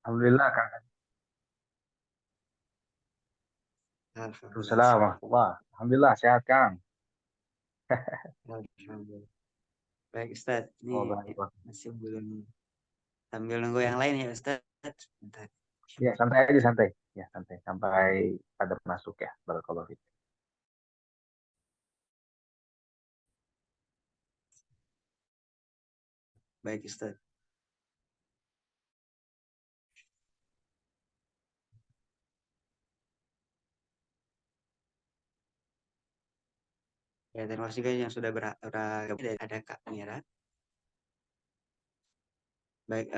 Alhamdulillah, Kang. Alhamdulillah. Waalaikumsalam warahmatullah. Alhamdulillah, sehat, Kang. Alhamdulillah. Baik Ustaz, Oh, ini baik, Pak. masih belum sambil nunggu yang lain ya Ustaz. Bentar. Ya, santai aja, santai. Ya, santai. Sampai pada masuk ya. Barakallahu fiik. Baik Ustaz. Ya, terima kasih guys yang sudah bergabung. Ada Kak Mira. Baik,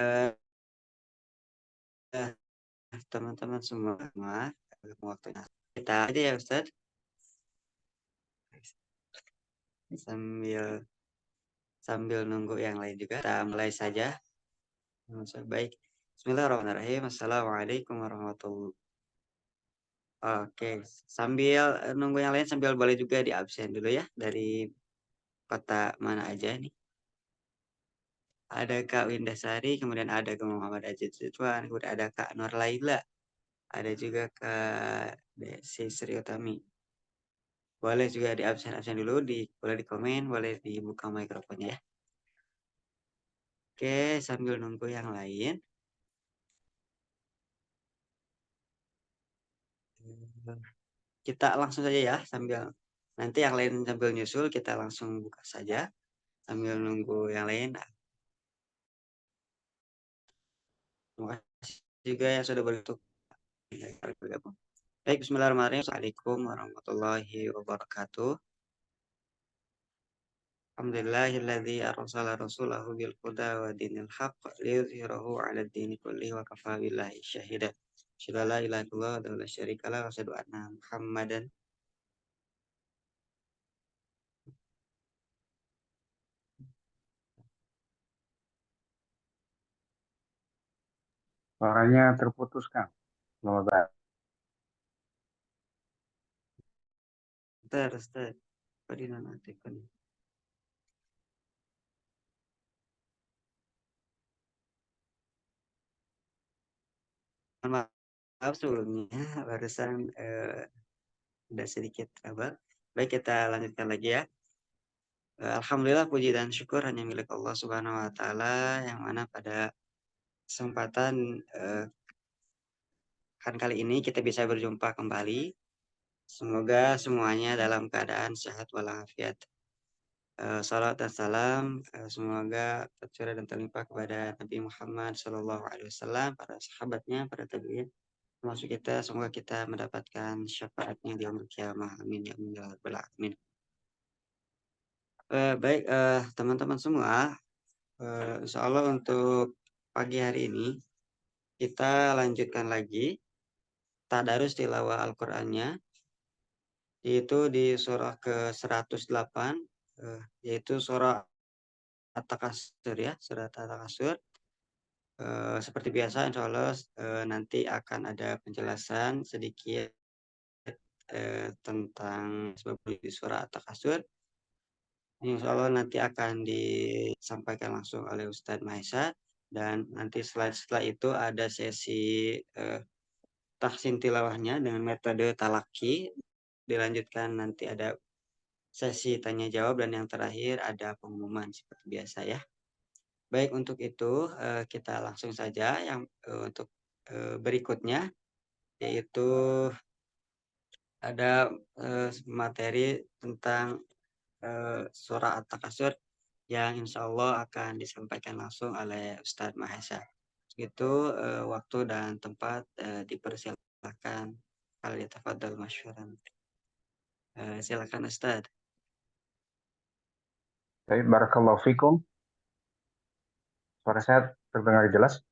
teman-teman semua, waktunya kita aja ya Ustaz. Sambil sambil nunggu yang lain juga, kita mulai saja. Baik. Bismillahirrahmanirrahim. Assalamualaikum warahmatullahi. Oke, sambil nunggu yang lain sambil boleh juga di absen dulu ya dari kota mana aja nih. Ada Kak Windasari, kemudian ada Kak Muhammad Ajid Ridwan, kemudian ada Kak Nur Laila, ada juga Kak Desi Sri Utami. Boleh juga di absen-absen dulu, boleh di komen, boleh dibuka mikrofonnya ya. Oke, sambil nunggu yang lain. Kita langsung saja ya, sambil nanti yang lain sambil nyusul, kita langsung buka saja sambil nunggu yang lain. Terima kasih juga yang sudah bergabung. Baik, bismillahirrahmanirrahim. Assalamualaikum warahmatullahi wabarakatuh. Alhamdulillahilladzi arsala rasulahu bil huda wa dinil haqq liyudhhirahu 'ala ad-dini kullihi wa kafa billahi syahida. Asyhadu an la ilaha illallah wa la syarika lah wa asyhadu anna Muhammadan. Suaranya terputus, Kang. Selamat datang. Ustaz. Apa dinonaktifkan? Mohon maaf sebelumnya barusan ada sedikit trouble. Baik, kita lanjutkan lagi ya. Alhamdulillah puji dan syukur hanya milik Allah Subhanahu wa taala yang mana pada kesempatan kan kali ini kita bisa berjumpa kembali. Semoga semuanya dalam keadaan sehat walafiat. Salat dan salam semoga tercurah dan terlimpah kepada Nabi Muhammad SAW, para sahabatnya, para tabi'in, termasuk kita. Semoga kita mendapatkan syafaatnya di yaumul kiamah. Amin ya rabbal alamin. Baik teman-teman semua, insya Allah untuk pagi hari ini kita lanjutkan lagi tadarus tilawah Al-Qur'annya, yaitu di surah ke-108, yaitu surah At-Takasur ya, surah At-Takasur. Seperti biasa insya Allah nanti akan ada penjelasan sedikit tentang sebab di surah At-Takasur. Insya Allah nanti akan disampaikan langsung oleh Ustadz Maisa, dan nanti setelah itu ada sesi tahsin tilawahnya dengan metode talaki. Dilanjutkan nanti ada sesi tanya jawab, dan yang terakhir ada pengumuman seperti biasa ya. Baik, untuk itu kita langsung saja yang untuk berikutnya, yaitu ada materi tentang surah At-Takasur yang insya Allah akan disampaikan langsung oleh Ustadz Mahesa. Itu waktu dan tempat dipersilakan. Kali tafadhal masyuran. Silakan Ustadz. Baik, barakallahu fikum. Suara saya terdengar jelas.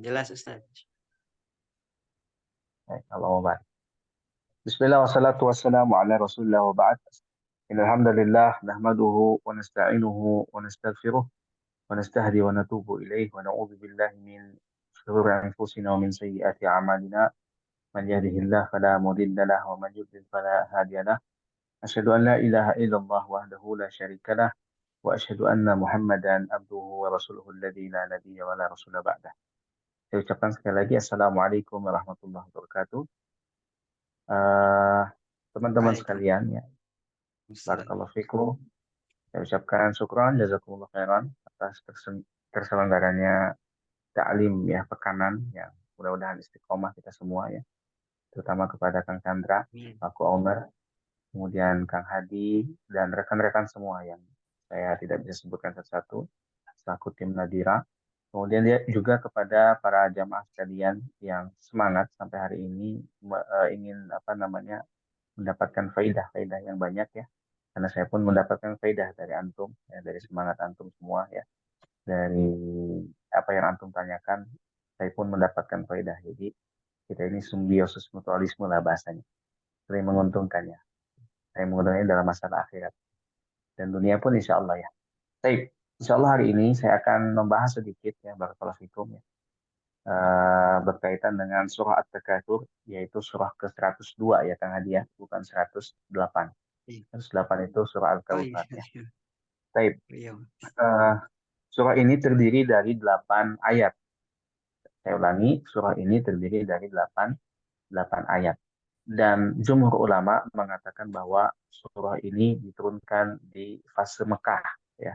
Jelas Ustadz. Baik, Allahumma barik. Bismillah wassalatu wassalamu ala Rasulillah wa ba'd. Innal hamdalillah nahmaduhu wa nasta'inuhu wa nastaghfiruh wa nastahdi wa natubu ilaih wa na'udzu billahi min shururi anfusina wa min sayyiati a'malina. Man yahdihillahu fala mudilla lahu wa man yudlil fala hadiya lahu. Asyhadu an la ilaha illallah wahdahu la syarika lah وأشهد أن محمدا عبده ورسوله الذي لا نبي ولا رسول بعده. Saya ucapkan sekali lagi Assalamualaikum warahmatullahi wabarakatuh. Eh, Teman-teman sekalian ya, Waalaikumsalam. barakallahu fikum. Saya ucapkan syukran jazakumullah khairan atas terselenggaranya taklim ya pekanan yang mudah-mudahan istiqomah kita semua ya, terutama kepada Kang Chandra, Amin. Pak Omer, kemudian Kang Hadi dan rekan-rekan semua yang saya tidak bisa sebutkan satu-satu selaku tim Nadira. Kemudian dia juga kepada para jamaah sekalian yang semangat sampai hari ini ingin apa namanya mendapatkan faidah-faidah yang banyak ya. Karena saya pun mendapatkan faidah dari antum, ya, dari semangat antum semua ya. Dari apa yang antum tanyakan, saya pun mendapatkan faidah. Jadi kita ini simbiosis mutualisme lah bahasanya. Saling menguntungkan ya. Saya menguntungkan dalam masalah akhirat. Dan dunia pun insya Allah ya. Baik, insya Allah hari ini saya akan membahas sedikit ya, barakallahu fikum ya. Berkaitan dengan surah At-Takatsur, yaitu surah ke-102 ya Kang Hadiah, bukan 108. Iya. 108 itu surah Oh iya, Al-Kautsar ya. iya. Baik, Iya. eh, surah ini terdiri dari 8 ayat. Saya ulangi, surah ini terdiri dari 8 ayat. Dan jumhur ulama mengatakan bahwa surah ini diturunkan di fase Mekah ya.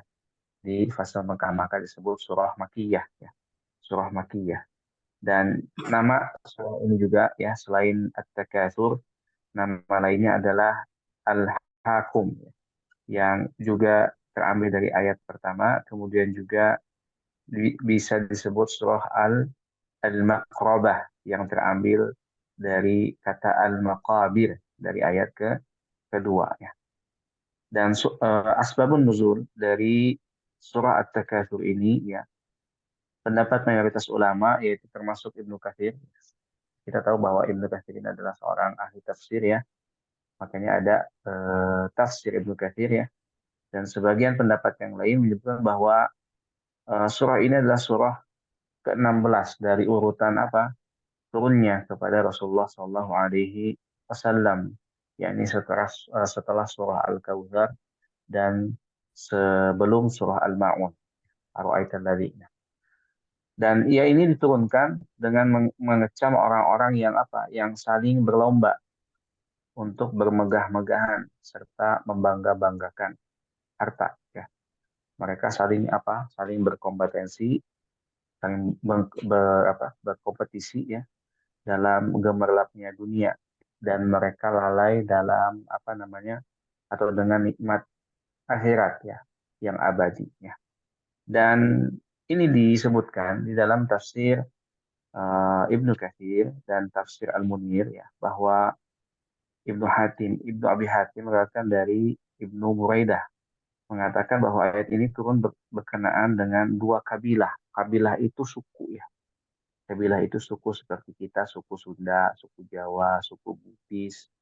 Di fase Mekah maka disebut surah Makkiyah ya. Surah Makkiyah. Dan nama surah ini juga ya selain At-Takatsur, nama lainnya adalah Al-Hakum ya, yang juga terambil dari ayat pertama, kemudian juga bisa disebut surah Al-Maqrabah yang terambil dari kata Al-Maqabir dari ayat kedua ya. Dan asbabun nuzul dari surah At-Takatsur ini ya, pendapat mayoritas ulama yaitu termasuk Ibnu Katsir. Kita tahu bahwa Ibnu Katsir ini adalah seorang ahli tafsir ya. Makanya ada tafsir Ibnu Katsir ya. Dan sebagian pendapat yang lain menyebutkan bahwa surah ini adalah surah ke-16 dari urutan apa? Turunnya kepada Rasulullah Shallallahu alaihi wasallam. Yakni setelah surah Al-Kautsar dan sebelum surah Al-Ma'un. Ara'aital ladzina. Dan ia ini diturunkan dengan mengecam orang-orang yang apa? Yang saling berlomba untuk bermegah-megahan serta membangga-banggakan harta ya. Mereka saling apa? Saling berkompetensi, saling berkompetisi ya dalam gemerlapnya dunia dan mereka lalai dalam apa namanya atau dengan nikmat akhirat ya yang abadi ya. Dan ini disebutkan di dalam tafsir Ibnu Katsir dan tafsir Al-Munir ya bahwa Ibnu Abi Hatim mengatakan dari Ibnu Buraidah mengatakan bahwa ayat ini turun berkenaan dengan dua kabilah. Kabilah itu suku ya. Kabilah itu suku seperti kita, suku Sunda, suku Jawa, suku Bugis,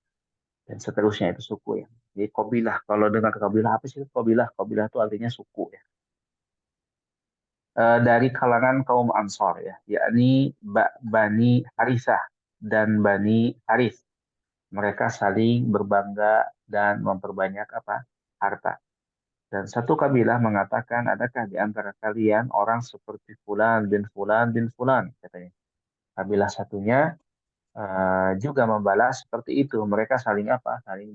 dan seterusnya itu suku ya. Jadi kabilah, kalau dengar kabilah apa sih kabilah? Kabilah itu artinya suku ya. Dari kalangan kaum Ansor ya, yakni Bani Harithah dan Bani Harith. Mereka saling berbangga dan memperbanyak apa? Harta. Dan satu kabilah mengatakan, adakah di antara kalian orang seperti Fulan bin Fulan bin Fulan, katanya. Kabilah satunya juga membalas seperti itu. Mereka saling apa? Saling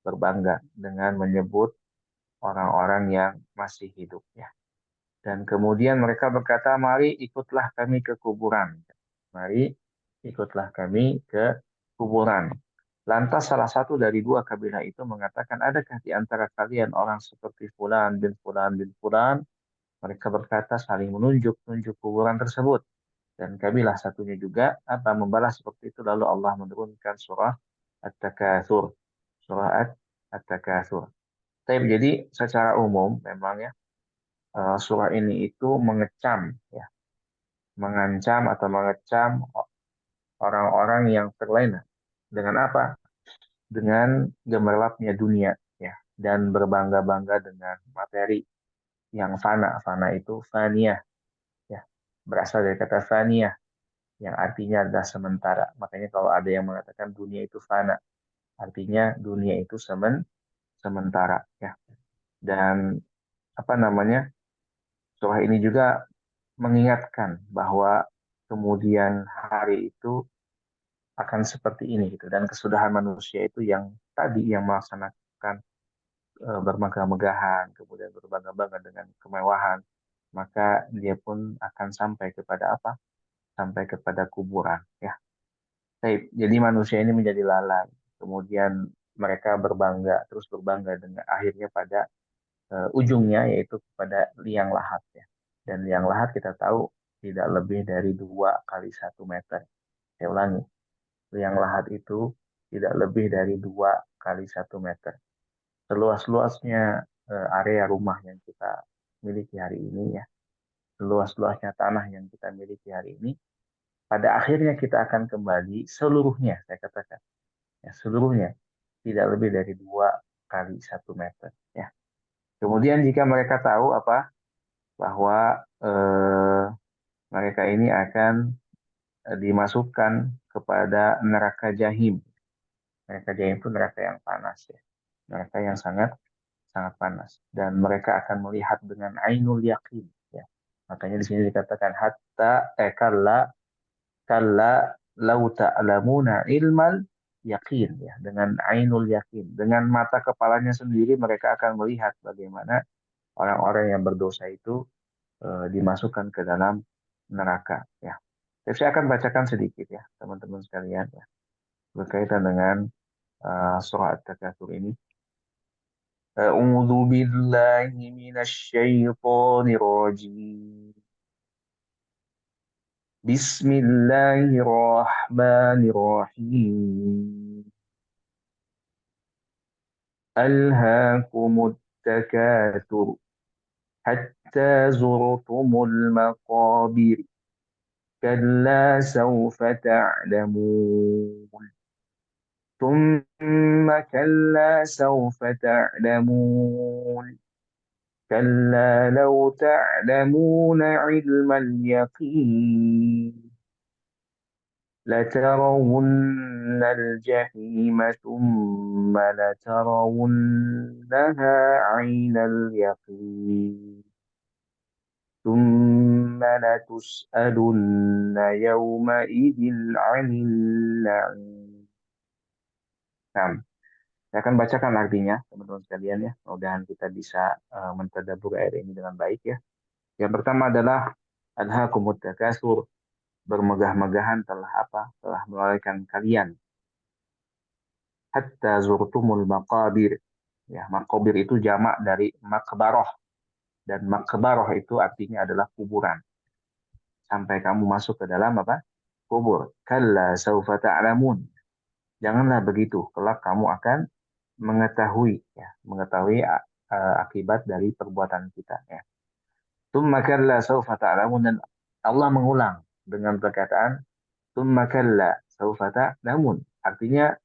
berbangga dengan menyebut orang-orang yang masih hidup. Ya. Dan kemudian mereka berkata, mari ikutlah kami ke kuburan. Mari ikutlah kami ke kuburan. Lantas salah satu dari dua kabilah itu mengatakan, adakah di antara kalian orang seperti Fulan bin Fulan bin Fulan? Mereka berkata saling menunjuk-nunjuk kuburan tersebut. Dan kabilah satunya juga apa membalas seperti itu. Lalu Allah menurunkan surah At-Takatsur. Surah At-Takatsur. Jadi secara umum memang ya surah ini itu mengecam ya, mengancam atau mengecam orang-orang yang terlena dengan apa? Dengan gemerlapnya dunia ya dan berbangga-bangga dengan materi yang fana. Fana itu faniyah ya. Berasal dari kata faniyah yang artinya adalah sementara. Makanya kalau ada yang mengatakan dunia itu fana, artinya dunia itu sementara ya. Dan apa namanya, surah ini juga mengingatkan bahwa kemudian hari itu akan seperti ini gitu, dan kesudahan manusia itu yang tadi yang melaksanakan bermegah-megahan, kemudian berbangga-bangga dengan kemewahan, maka dia pun akan sampai kepada apa? Sampai kepada kuburan. Ya, baik. Jadi manusia ini menjadi lalai. Kemudian mereka berbangga, terus berbangga dengan akhirnya pada ujungnya yaitu kepada liang lahat ya. Dan liang lahat kita tahu tidak lebih dari 2 kali 1 meter. Saya ulangi, liang lahat itu tidak lebih dari 2 kali 1 meter. Seluas-luasnya area rumah yang kita miliki hari ini ya, seluas-luasnya tanah yang kita miliki hari ini, pada akhirnya kita akan kembali seluruhnya, saya katakan, ya, seluruhnya tidak lebih dari 2 kali 1 meter. Ya. Kemudian jika mereka tahu apa bahwa mereka ini akan dimasukkan kepada neraka jahim. Neraka jahim itu neraka yang panas ya, neraka yang sangat sangat panas, dan mereka akan melihat dengan ainul yakin ya. Makanya di sini dikatakan hatta kalla kalla lau ta'lamuna ilmal yakin ya, dengan ainul yakin, dengan mata kepalanya sendiri mereka akan melihat bagaimana orang-orang yang berdosa itu dimasukkan ke dalam neraka ya. Jadi saya akan bacakan sedikit ya teman-teman sekalian ya, berkaitan dengan surah At-Takatsur ini. A'udzu billahi minasy syaithanir rajim. Bismillahirrahmanirrahim. Alhaakumut takatsur hatta zurtumul maqabir. كلا سوف تعلمون ثم كلا سوف تعلمون كلا لو تعلمون علم اليقين لترون الجحيم ثم لترونها عين اليقين ثم لتسألن يومئذ عن النعيم. Nah, saya akan bacakan artinya, teman-teman sekalian ya. Mudah-mudahan kita bisa mentadabbur ayat ini dengan baik ya. Yang pertama adalah alhaakumut takasur, bermegah-megahan telah apa? Telah melalaikan kalian. Hatta zurtumul maqabir. Ya, maqabir itu jamak dari makbaroh, dan makbaroh itu artinya adalah kuburan. Sampai kamu masuk ke dalam apa? Kubur. Kalla saufa ta'lamun. Janganlah begitu, kelak kamu akan mengetahui ya, mengetahui akibat dari perbuatan kita ya. Tsumma kalla saufa ta'lamun, dan Allah mengulang dengan perkataan tsumma kalla saufa ta'lamun. Artinya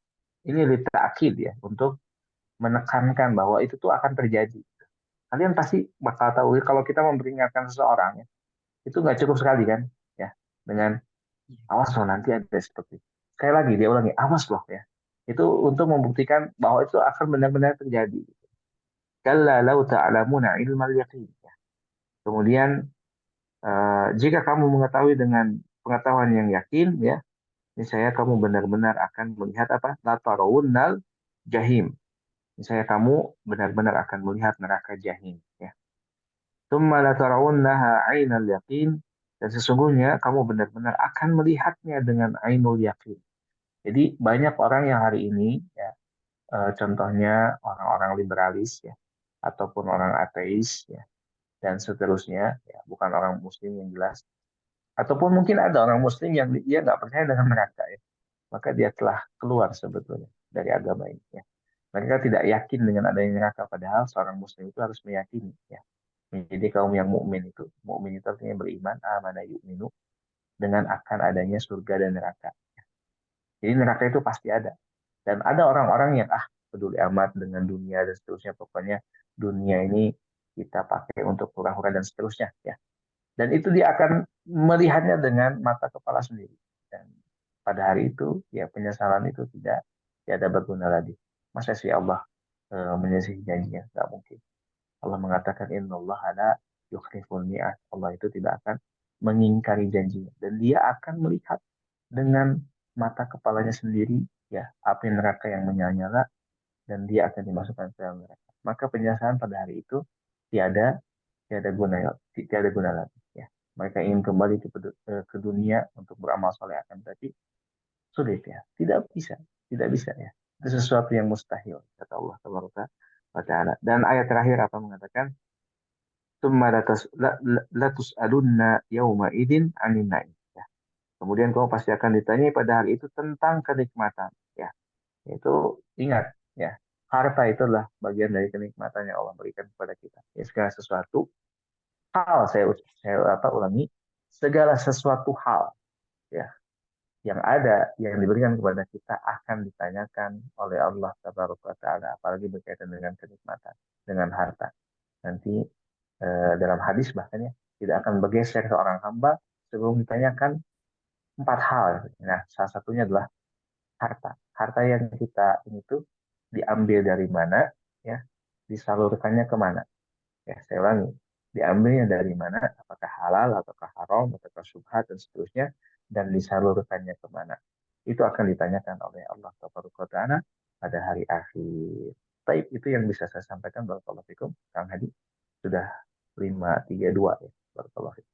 ini litakid ya, untuk menekankan bahwa itu tuh akan terjadi. Kalian pasti bakal tahu kalau kita memperingatkan seseorang ya, itu nggak cukup sekali kan ya, dengan awas loh nanti ada seperti itu. Sekali lagi dia ulangi, awas loh ya. Itu untuk membuktikan bahwa itu akan benar-benar terjadi. Kalla lau ta'lamuna ilmal yaqin. Kemudian jika kamu mengetahui dengan pengetahuan yang yakin ya, niscaya kamu benar-benar akan melihat apa? La tarawunnal jahim. Niscaya kamu benar-benar akan melihat neraka jahim ya. Tsumma la tarawunnaha 'ainal yaqin, dan sesungguhnya kamu benar-benar akan melihatnya dengan ainul yaqin. Jadi banyak orang yang hari ini ya, contohnya orang-orang liberalis ya, ataupun orang ateis ya, dan seterusnya ya, bukan orang muslim yang jelas, ataupun mungkin ada orang muslim yang dia nggak percaya dengan neraka ya, maka dia telah keluar sebetulnya dari agama ini ya. Mereka tidak yakin dengan adanya neraka, padahal seorang muslim itu harus meyakini ya. Jadi kaum yang mukmin itu artinya beriman, amana yu'minu, dengan akan adanya surga dan neraka. Jadi neraka itu pasti ada. Dan ada orang-orang yang peduli amat dengan dunia dan seterusnya. Pokoknya dunia ini kita pakai untuk hura-hura dan seterusnya ya. Dan itu dia akan melihatnya dengan mata kepala sendiri. Dan pada hari itu ya penyesalan itu tidak ada berguna lagi. Masa sih Allah menyelesaikan janjinya? Nggak mungkin. Allah mengatakan innallaha la yukhliful mi'ad. Allah itu tidak akan mengingkari janjinya dan dia akan melihat dengan mata kepalanya sendiri ya api neraka yang menyala-nyala dan dia akan dimasukkan ke dalam neraka. Maka penjelasan pada hari itu tiada tiada guna tiada guna lagi ya. Mereka ingin kembali ke dunia untuk beramal soleh akan tapi sulit ya. Tidak bisa ya. Itu sesuatu yang mustahil kata Allah tabaraka wa taala. Dan ayat terakhir apa mengatakan "Tsumma latus'alunna yawma idzin 'anil na'im." Ya. Kemudian kamu pasti akan ditanya pada hari itu tentang kenikmatan ya. Itu ingat ya. Harta itu adalah bagian dari kenikmatan yang Allah berikan kepada kita. Ya, segala sesuatu hal saya ulangi segala sesuatu hal ya yang ada yang diberikan kepada kita akan ditanyakan oleh Allah Taala apalagi berkaitan dengan kenikmatan dengan harta nanti dalam hadis bahkan ya tidak akan bergeser seorang hamba sebelum ditanyakan empat hal. Nah salah satunya adalah harta yang kita ini tuh diambil dari mana ya disalurkannya kemana. Ya, saya ulangi. Diambilnya dari mana? Apakah halal, ataukah haram, ataukah syubhat, dan seterusnya. Dan disalurkannya kemana. Itu akan ditanyakan oleh Allah Taala pada hari akhir. Baik, itu yang bisa saya sampaikan. Barakallahu fikum. Kang Hadi. Sudah 532 ya. Barakallahu fikum.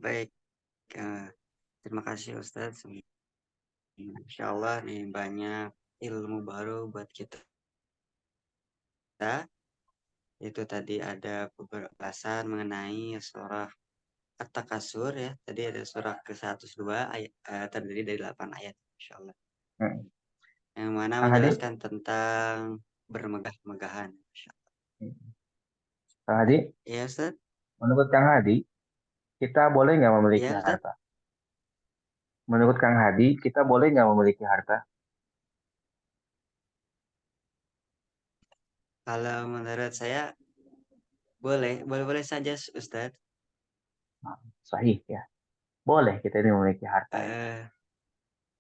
Baik, terima kasih Ustadz. Insya Allah nih banyak ilmu baru buat kita. Itu tadi ada beberapa bahasan mengenai surah At-Takasur ya. Tadi ada surah ke-102 ayat terdiri dari 8 ayat Insya Allah. Hmm. Yang mana Kang Hadi. menjelaskan tentang bermegah-megahan. Kang Hadi. Ya Ustaz? Menurut Kang Hadi, kita boleh nggak memiliki Ya Ustaz? harta? Menurut Kang Hadi, kita boleh nggak memiliki harta? Kalau menurut saya boleh saja Ustaz. Nah, sahih ya. Boleh kita ini memiliki harta ya. Eh,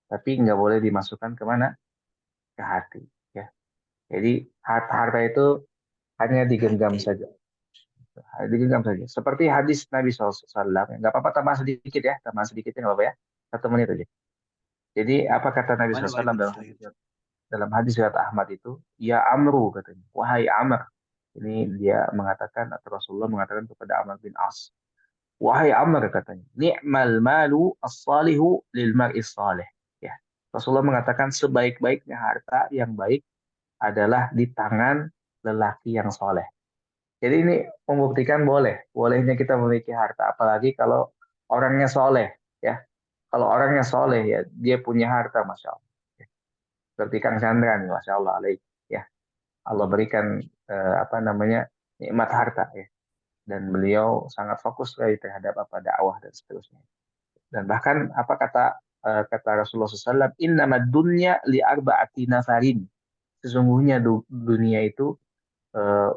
Tapi nggak boleh dimasukkan kemana? Ke hati. Ya. Jadi harta itu hanya digenggam hati. saja. Digenggam saja. Seperti hadis Nabi SAW. Nggak apa-apa tambah sedikit ya. Tambah sedikit ya nggak apa-apa ya. 1 menit aja. Jadi apa kata Nabi Boleh SAW Ustaz. dalam hadis riwayat Ahmad itu? Ya Amru katanya. Wahai Amr. Ini dia mengatakan atau Rasulullah mengatakan kepada Amr bin As. Wahai Amr katanya. Ni'mal malu as-salihu lil mar'is salih. Ya. Rasulullah mengatakan sebaik-baiknya harta yang baik adalah di tangan lelaki yang soleh. Jadi ini membuktikan bolehnya kita memiliki harta, apalagi kalau orangnya soleh, ya. Kalau orangnya soleh ya, dia punya harta, masya Allah. Seperti Kang Chandra nih, masya Allah, alaih, ya. Allah berikan apa namanya nikmat harta, ya. Dan beliau sangat fokus sekali terhadap apa dakwah dan seterusnya. Dan bahkan apa kata Rasulullah SAW, innamad dunya li arba'ati nafarin. Sesungguhnya dunia itu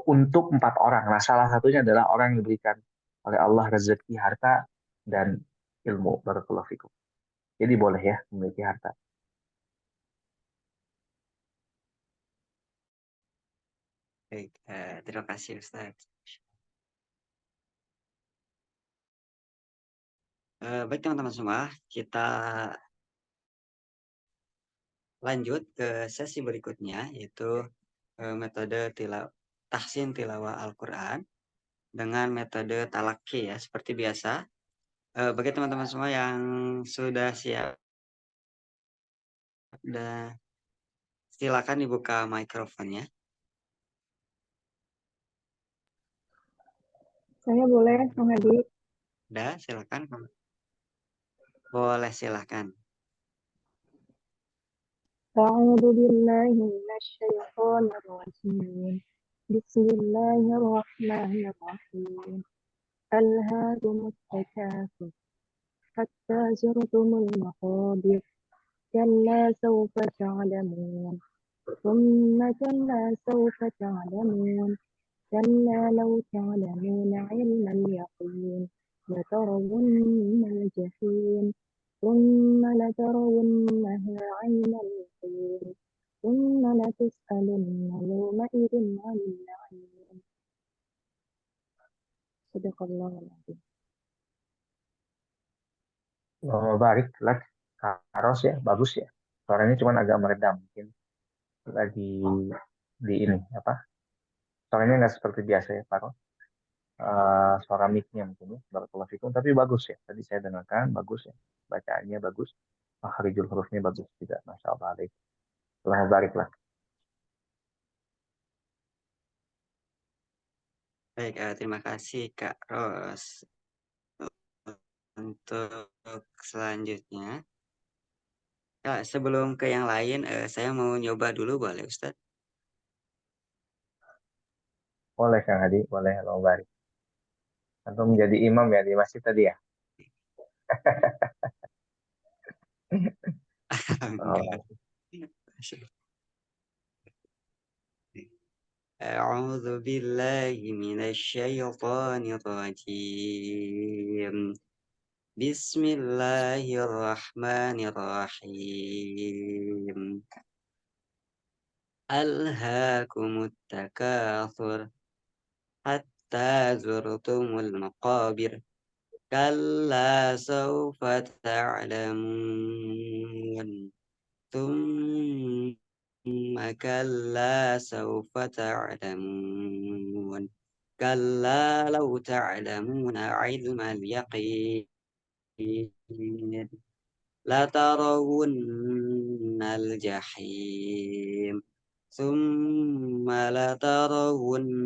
untuk 4 orang. Nah, salah satunya adalah orang yang diberikan oleh Allah rezeki, harta, dan ilmu. Barakallahu fikum. Jadi boleh ya memiliki harta. Baik, terima kasih Ustaz. Baik teman-teman semua, kita lanjut ke sesi berikutnya yaitu metode tahsin tilawah Al-Quran dengan metode talaki ya seperti biasa. Bagi teman-teman semua yang sudah siap dan silakan dibuka mikrofonnya. Saya boleh, Bang Hadi. Udah, silakan. Boleh silakan. أعوذ بالله من الشيطان الرجيم بسم الله الرحمن الرحيم ألهاكم التكاثر حتى زرتم المقابر كلا سوف تعلمون ثم كلا سوف تعلمون كلا لو تعلمون علم اليقين لترون الجحيم ثم لترونها عين اليقين ثم لتسألن يومئذ عن النعيم. صدق الله العظيم. Barik, lak, Karos ya, bagus ya. Suaranya cuma agak meredam, mungkin lagi di ini apa? Suaranya nggak seperti biasa ya, Pak. Suara mic-nya mungkin ya, barakallahu fikum, tapi bagus ya. Tadi saya dengarkan bagus ya. Bacaannya bagus, makharijul hurufnya bagus juga, Masya Allah. Alaik. Allah barik lah. Baik, terima kasih Kak Ros. Untuk selanjutnya, Kak, sebelum ke yang lain, saya mau nyoba dulu boleh Ustadz? Boleh Kang Hadi, boleh Allah barik. Atau menjadi imam ya di masjid tadi ya. Enggak. Oh, أعوذ بالله من الشيطان الرجيم بسم الله الرحمن الرحيم ألهاكم التكاثر حتى زرتم المقابر كلا سوف تعلمون ثم كلا سوف تعلمون كلا لو تعلمون علم اليقين لترون الجحيم ثم لترونها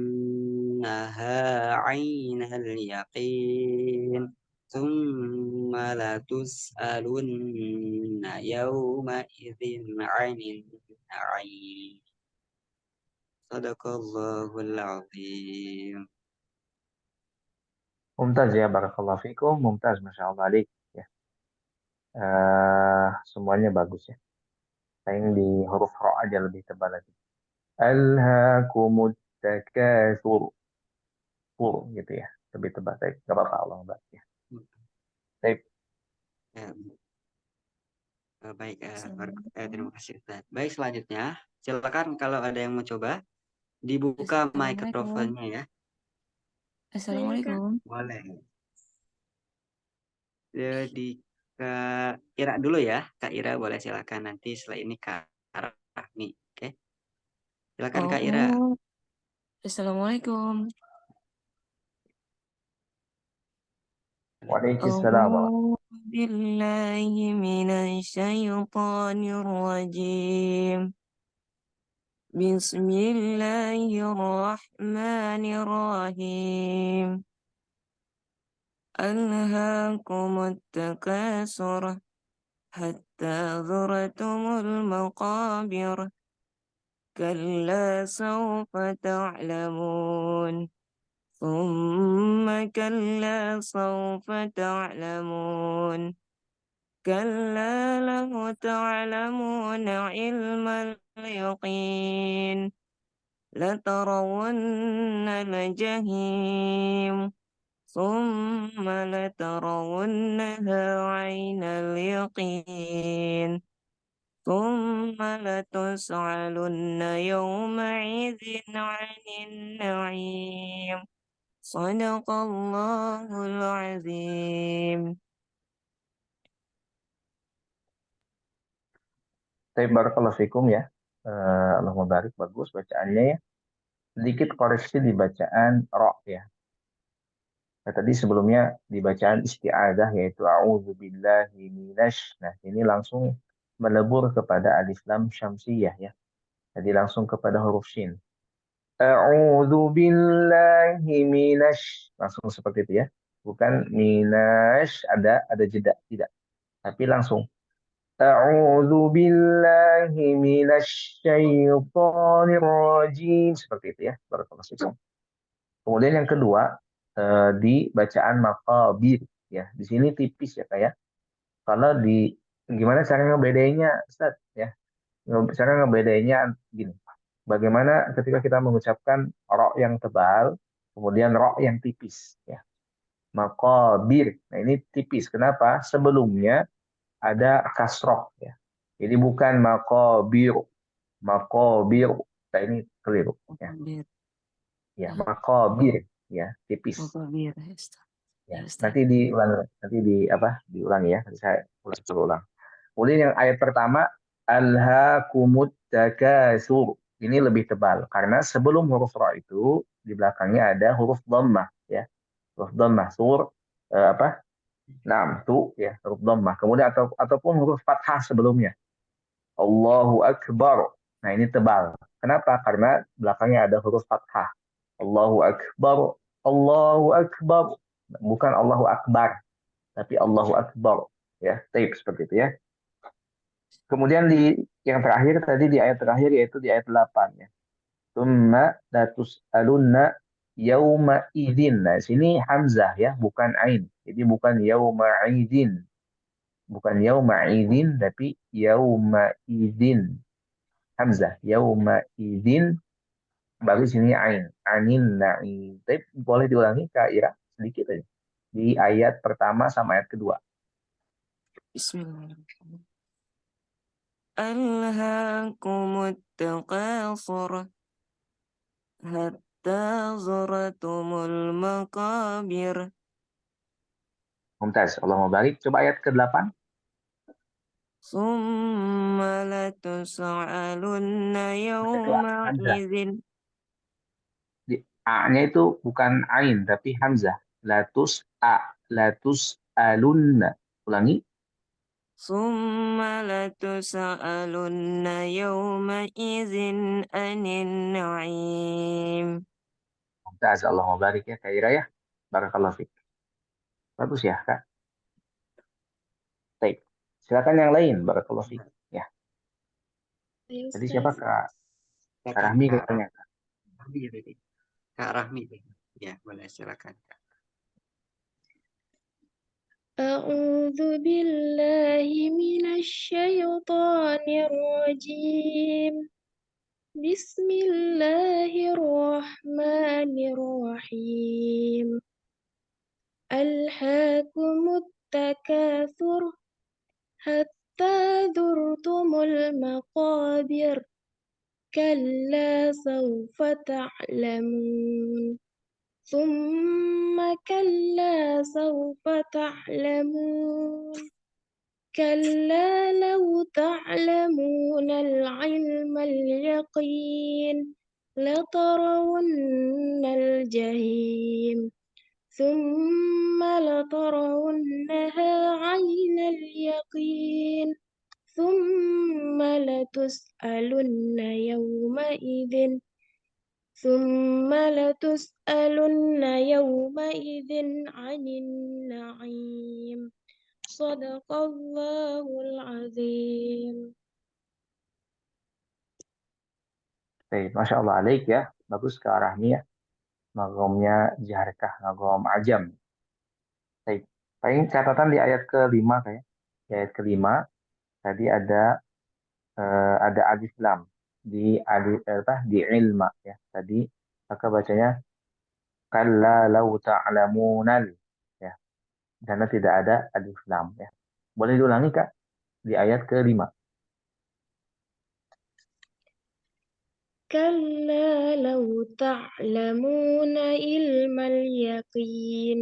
عين اليقين ثم لتسألن يومئذ عن النعيم صدق الله العظيم. Mumtaz ya, barakallahu fikum, mumtaz, Masya Allah. Alaik. Ya. Semuanya bagus ya. Sayang di huruf ro aja lebih tebal lagi. Alhaakumut takatsur. Fur gitu ya. Lebih tebal. Baik, nggak apa-apa Allah barik ya. Baik. Ya, baik, terima kasih Ustaz. Baik, selanjutnya silakan kalau ada yang mau coba dibuka Assalamualaikum. mikrofonnya ya. Assalamualaikum. Boleh. Jadi Kak Ira dulu ya. Kak Ira boleh silakan, nanti setelah ini Kak Rahmi. Oke. Silakan Kak Ira. Oh, Assalamualaikum. Waalaikumsalam أعوذ بالله من الشيطان الرجيم بسم الله الرحمن الرحيم ألهاكم التكاثر حتى زرتم المقابر كلا سوف تعلمون ثم كلا سوف تعلمون كلا لو تعلمون علم اليقين لترون الجحيم ثم لترونها عين اليقين ثم لتسألن يومئذ عن النعيم صدق الله العظيم. Baik, barakallahu fikum ya. Allah barik, bagus bacaannya ya. Sedikit koreksi di bacaan ro ya. Nah, tadi sebelumnya di bacaan isti'adah yaitu a'udzubillahi minasy. Nah, ini langsung melebur kepada alif lam syamsiyah ya. Jadi langsung kepada huruf shin. A'udzubillahi minasy. Langsung seperti itu ya. Bukan minasy ada jeda, tidak. Tapi langsung a'udzubillahi minasy syaithanir rajim, seperti itu ya. Barakallahu fikum. Kemudian yang kedua, di bacaan makabir ya. Di sini tipis ya kayak. Kalau di gimana cara ngebedainnya Ustaz ya? Cara ngebedainnya gini. Bagaimana ketika kita mengucapkan ro yang tebal, kemudian ro yang tipis ya. Makabir. Nah, ini tipis. Kenapa? Sebelumnya ada kasroh ya. Jadi bukan makabir. Makobir. Nah, ini keliru. Ya, Makabir. ya makobir. Ya, tipis. Makabir. Ya, Ustaz. Ya, Ya, Ustaz. nanti diulang, nanti di apa? Diulangi ya. Nanti saya ulang. Kemudian yang ayat pertama, alhaakumut takatsur. Ini lebih tebal karena sebelum huruf ra itu di belakangnya ada huruf dhammah ya. Huruf dhammah sur apa? Naam, tu ya, huruf dhammah. Kemudian ataupun huruf fathah sebelumnya. Allahu akbar. Nah, ini tebal. Kenapa? Karena belakangnya ada huruf fathah. Allahu akbar. Allahu akbar. Bukan Allahu akbar, tapi Allahu akbar. Ya, tape seperti itu ya. Kemudian di yang terakhir tadi di ayat terakhir yaitu di ayat 8 ya. Tsumma latus'alunna yauma idzin. Nah, sini hamzah ya, bukan ain. Jadi bukan yauma idzin. Bukan yauma idzin tapi yauma idzin. Hamzah. Yauma idzin baru sini ain. Anin na'im. Tapi boleh diulangi Kak Ira sedikit aja. Di ayat pertama sama ayat kedua. Bismillahirrahmanirrahim. Alhaakumut takatsur hatta zuratumul maqabir. Mumtaz. Allahumma barik. Coba ayat ke-8. Summa latus'alunna Itu hamzah. yawma'izin. Di A-nya itu bukan ain tapi hamzah. Latus alunna. Ulangi. Summa latus'alunna yawma'izin anin na'im. Mumtaz. Allahumma barik ya Kak Ira ya. Barakallahu fiik. Bagus ya Kak. Baik. Silakan yang lain. Barakallahu fiik. Ya. Ayo, Tadi siapa Ustaz. Kak Rahmi katanya. Rahmi tadi. Kak Rahmi. Ya, boleh silakan. أعوذ بالله من الشيطان الرجيم بسم الله الرحمن الرحيم ألهاكم التكاثر حتى زرتم المقابر كلا سوف تعلمون ثم كلا سوف تعلمون كلا لو تعلمون العلم اليقين لترون الجحيم ثم لترونها عين اليقين ثم لتسألن يومئذ عن النعيم صدق الله العظيم. Baik. Masya Allah alaik ya. Bagus Kak Rahmi ya. Magomnya jaharkah. Magom ajam. Baik. Paling catatan di ayat ke-5 kayak. Di ayat ke-5 tadi ada alif lam di di ilma ya. Tadi maka bacanya kalla lau ta'lamunal ya. Karena tidak ada alif lam ya. Boleh diulangi Kak di ayat ke-5. كلا لو تعلمون علم اليقين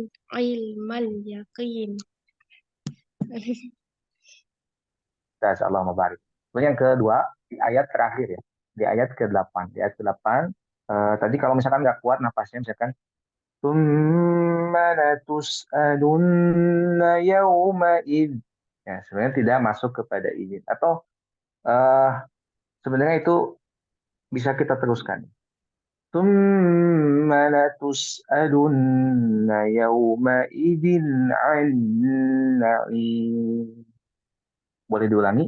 Allah mabarik. Kemudian yang kedua di ayat terakhir ya. Di ayat ke-8. Di ayat ke-8 tadi kalau misalkan nggak kuat napasnya misalkan tsumma latus'alunna yawma'id. Ya, sebenarnya tidak masuk kepada izin atau eh, sebenarnya itu bisa kita teruskan. Tsumma latus'alunna yawma'idin 'anil na'im. Boleh diulangi?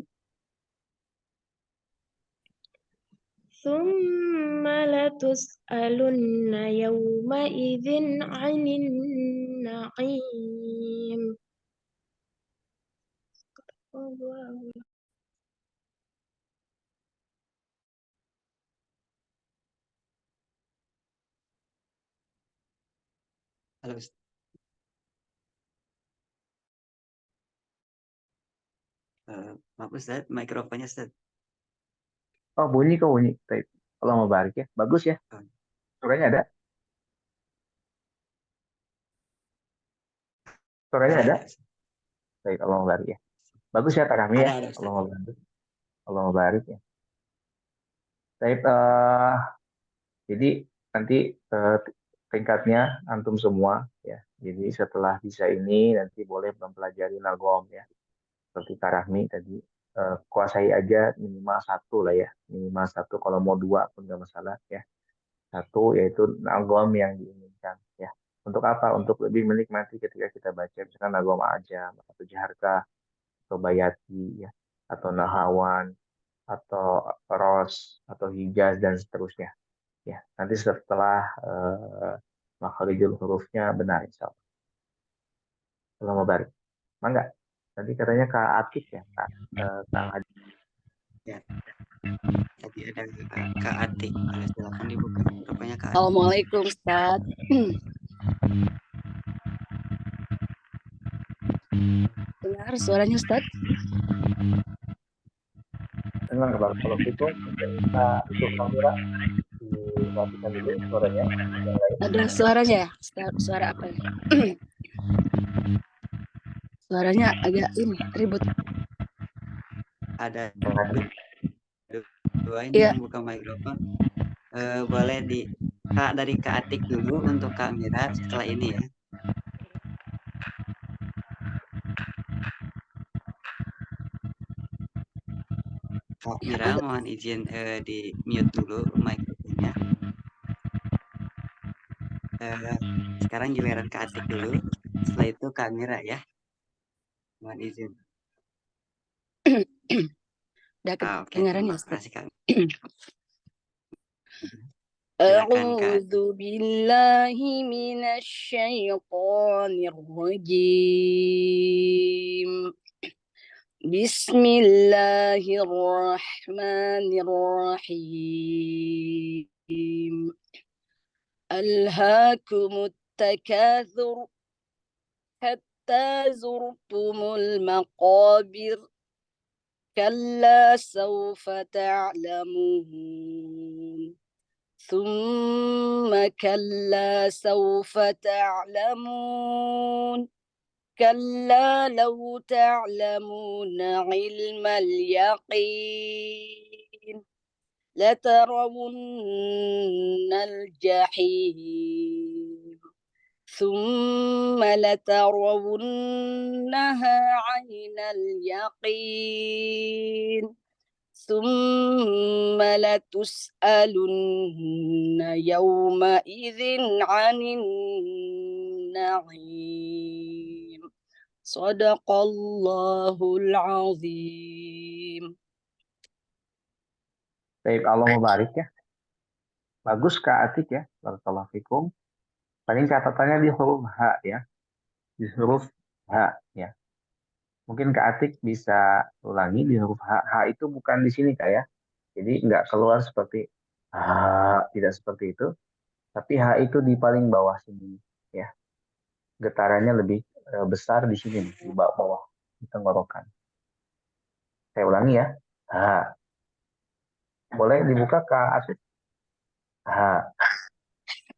ثم لتسألن يومئذ عن النعيم. Halo, Ustaz. Maaf Ustaz, mikrofonnya Ustaz. Oh, bunyi kok bunyi. Baik. Allah mau barik ya. Bagus ya. Oh, Suaranya ada? Suaranya ada? ada. Baik, Allah mau barik ya. Bagus ya Kak Kami ya. Ada Allah Ustaz. mau barik. Allah mau barik ya. Baik, jadi nanti eh, tingkatnya antum semua ya. Jadi setelah bisa ini nanti boleh mempelajari nagom ya. Seperti Karahmi tadi, kuasai aja minimal satu lah ya. Minimal satu, kalau mau dua pun nggak masalah ya. Satu yaitu nagom yang diinginkan ya. Untuk apa? Untuk lebih menikmati ketika kita baca misalkan nagom ajam atau jaharka atau bayati ya, atau nahawan atau ros atau hijaz dan seterusnya ya. Nanti setelah makharijul hurufnya benar insya Allah. Allah Mubarak. Mangga. Nanti katanya Kak Atik ya, Kak Adi. Ya, tadi ada Kak Atik. Silakan dibuka. Rupanya Kak Atik. Assalamualaikum Ustaz. Dengar suaranya Ustaz? Dengar kalau itu kita tutup kamera, dimatikan dulu suaranya. Yang lain. Ada suaranya ya? Ustaz, suara apa ya? Suaranya agak ini ribut. Ada Yang ada. dua ini Iya. yang buka mikrofon. Boleh dari Kak Atik dulu untuk Kak Mira setelah ini ya. Kak Mira mohon izin di mute dulu mikrofonnya. Sekarang giliran Kak Atik dulu. Setelah itu Kak Mira ya. Mohon izin. Udah Oke, kedengaran ya terima Ustaz? kasih Kak. Silakan Kak. A'udzu billahi minasyaitonir rajim. Bismillahirrahmanirrahim. Alhaakumut takatsur hatta zurtumul maqabir. كلا سوف تعلمون ثم كلا سوف تعلمون كلا لو تعلمون علم اليقين لترون الجحيم ثم لترونها عين اليقين ثم لتسألن يومئذ عن النعيم صدق الله العظيم. Baik, Allah Mubarak ya. Bagus Kak Atik ya. Barakallahu fikum. Paling catatannya di huruf H ya. Di huruf H ya. Mungkin Kak Atik bisa ulangi di huruf H. H itu bukan di sini Kak ya. Jadi nggak keluar seperti H, tidak seperti itu. Tapi H itu di paling bawah sini ya. Getarannya lebih besar di sini nih, di bawah di tenggorokan. Saya ulangi ya. H. Boleh dibuka Kak Atik? H.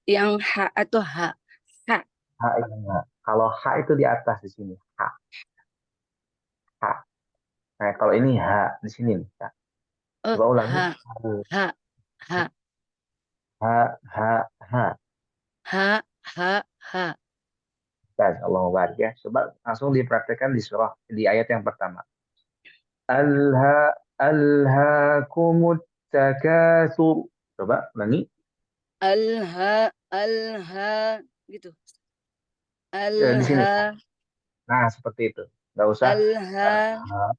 Yang H atau H? H. H yang H. Kalau H itu di atas di sini. H. H. Nah, kalau ini H di sini nih, Kak. Coba ulangi. H. H. H. H, H, H. H. H. H. Dan Allah Mubarak ya. Coba langsung dipraktekkan di surah di ayat yang pertama. Alhaakumut takatsur. Coba ulangi. Alha gitu. Di sini. Alha. Nah, seperti itu. Nggak usah Alha. alha.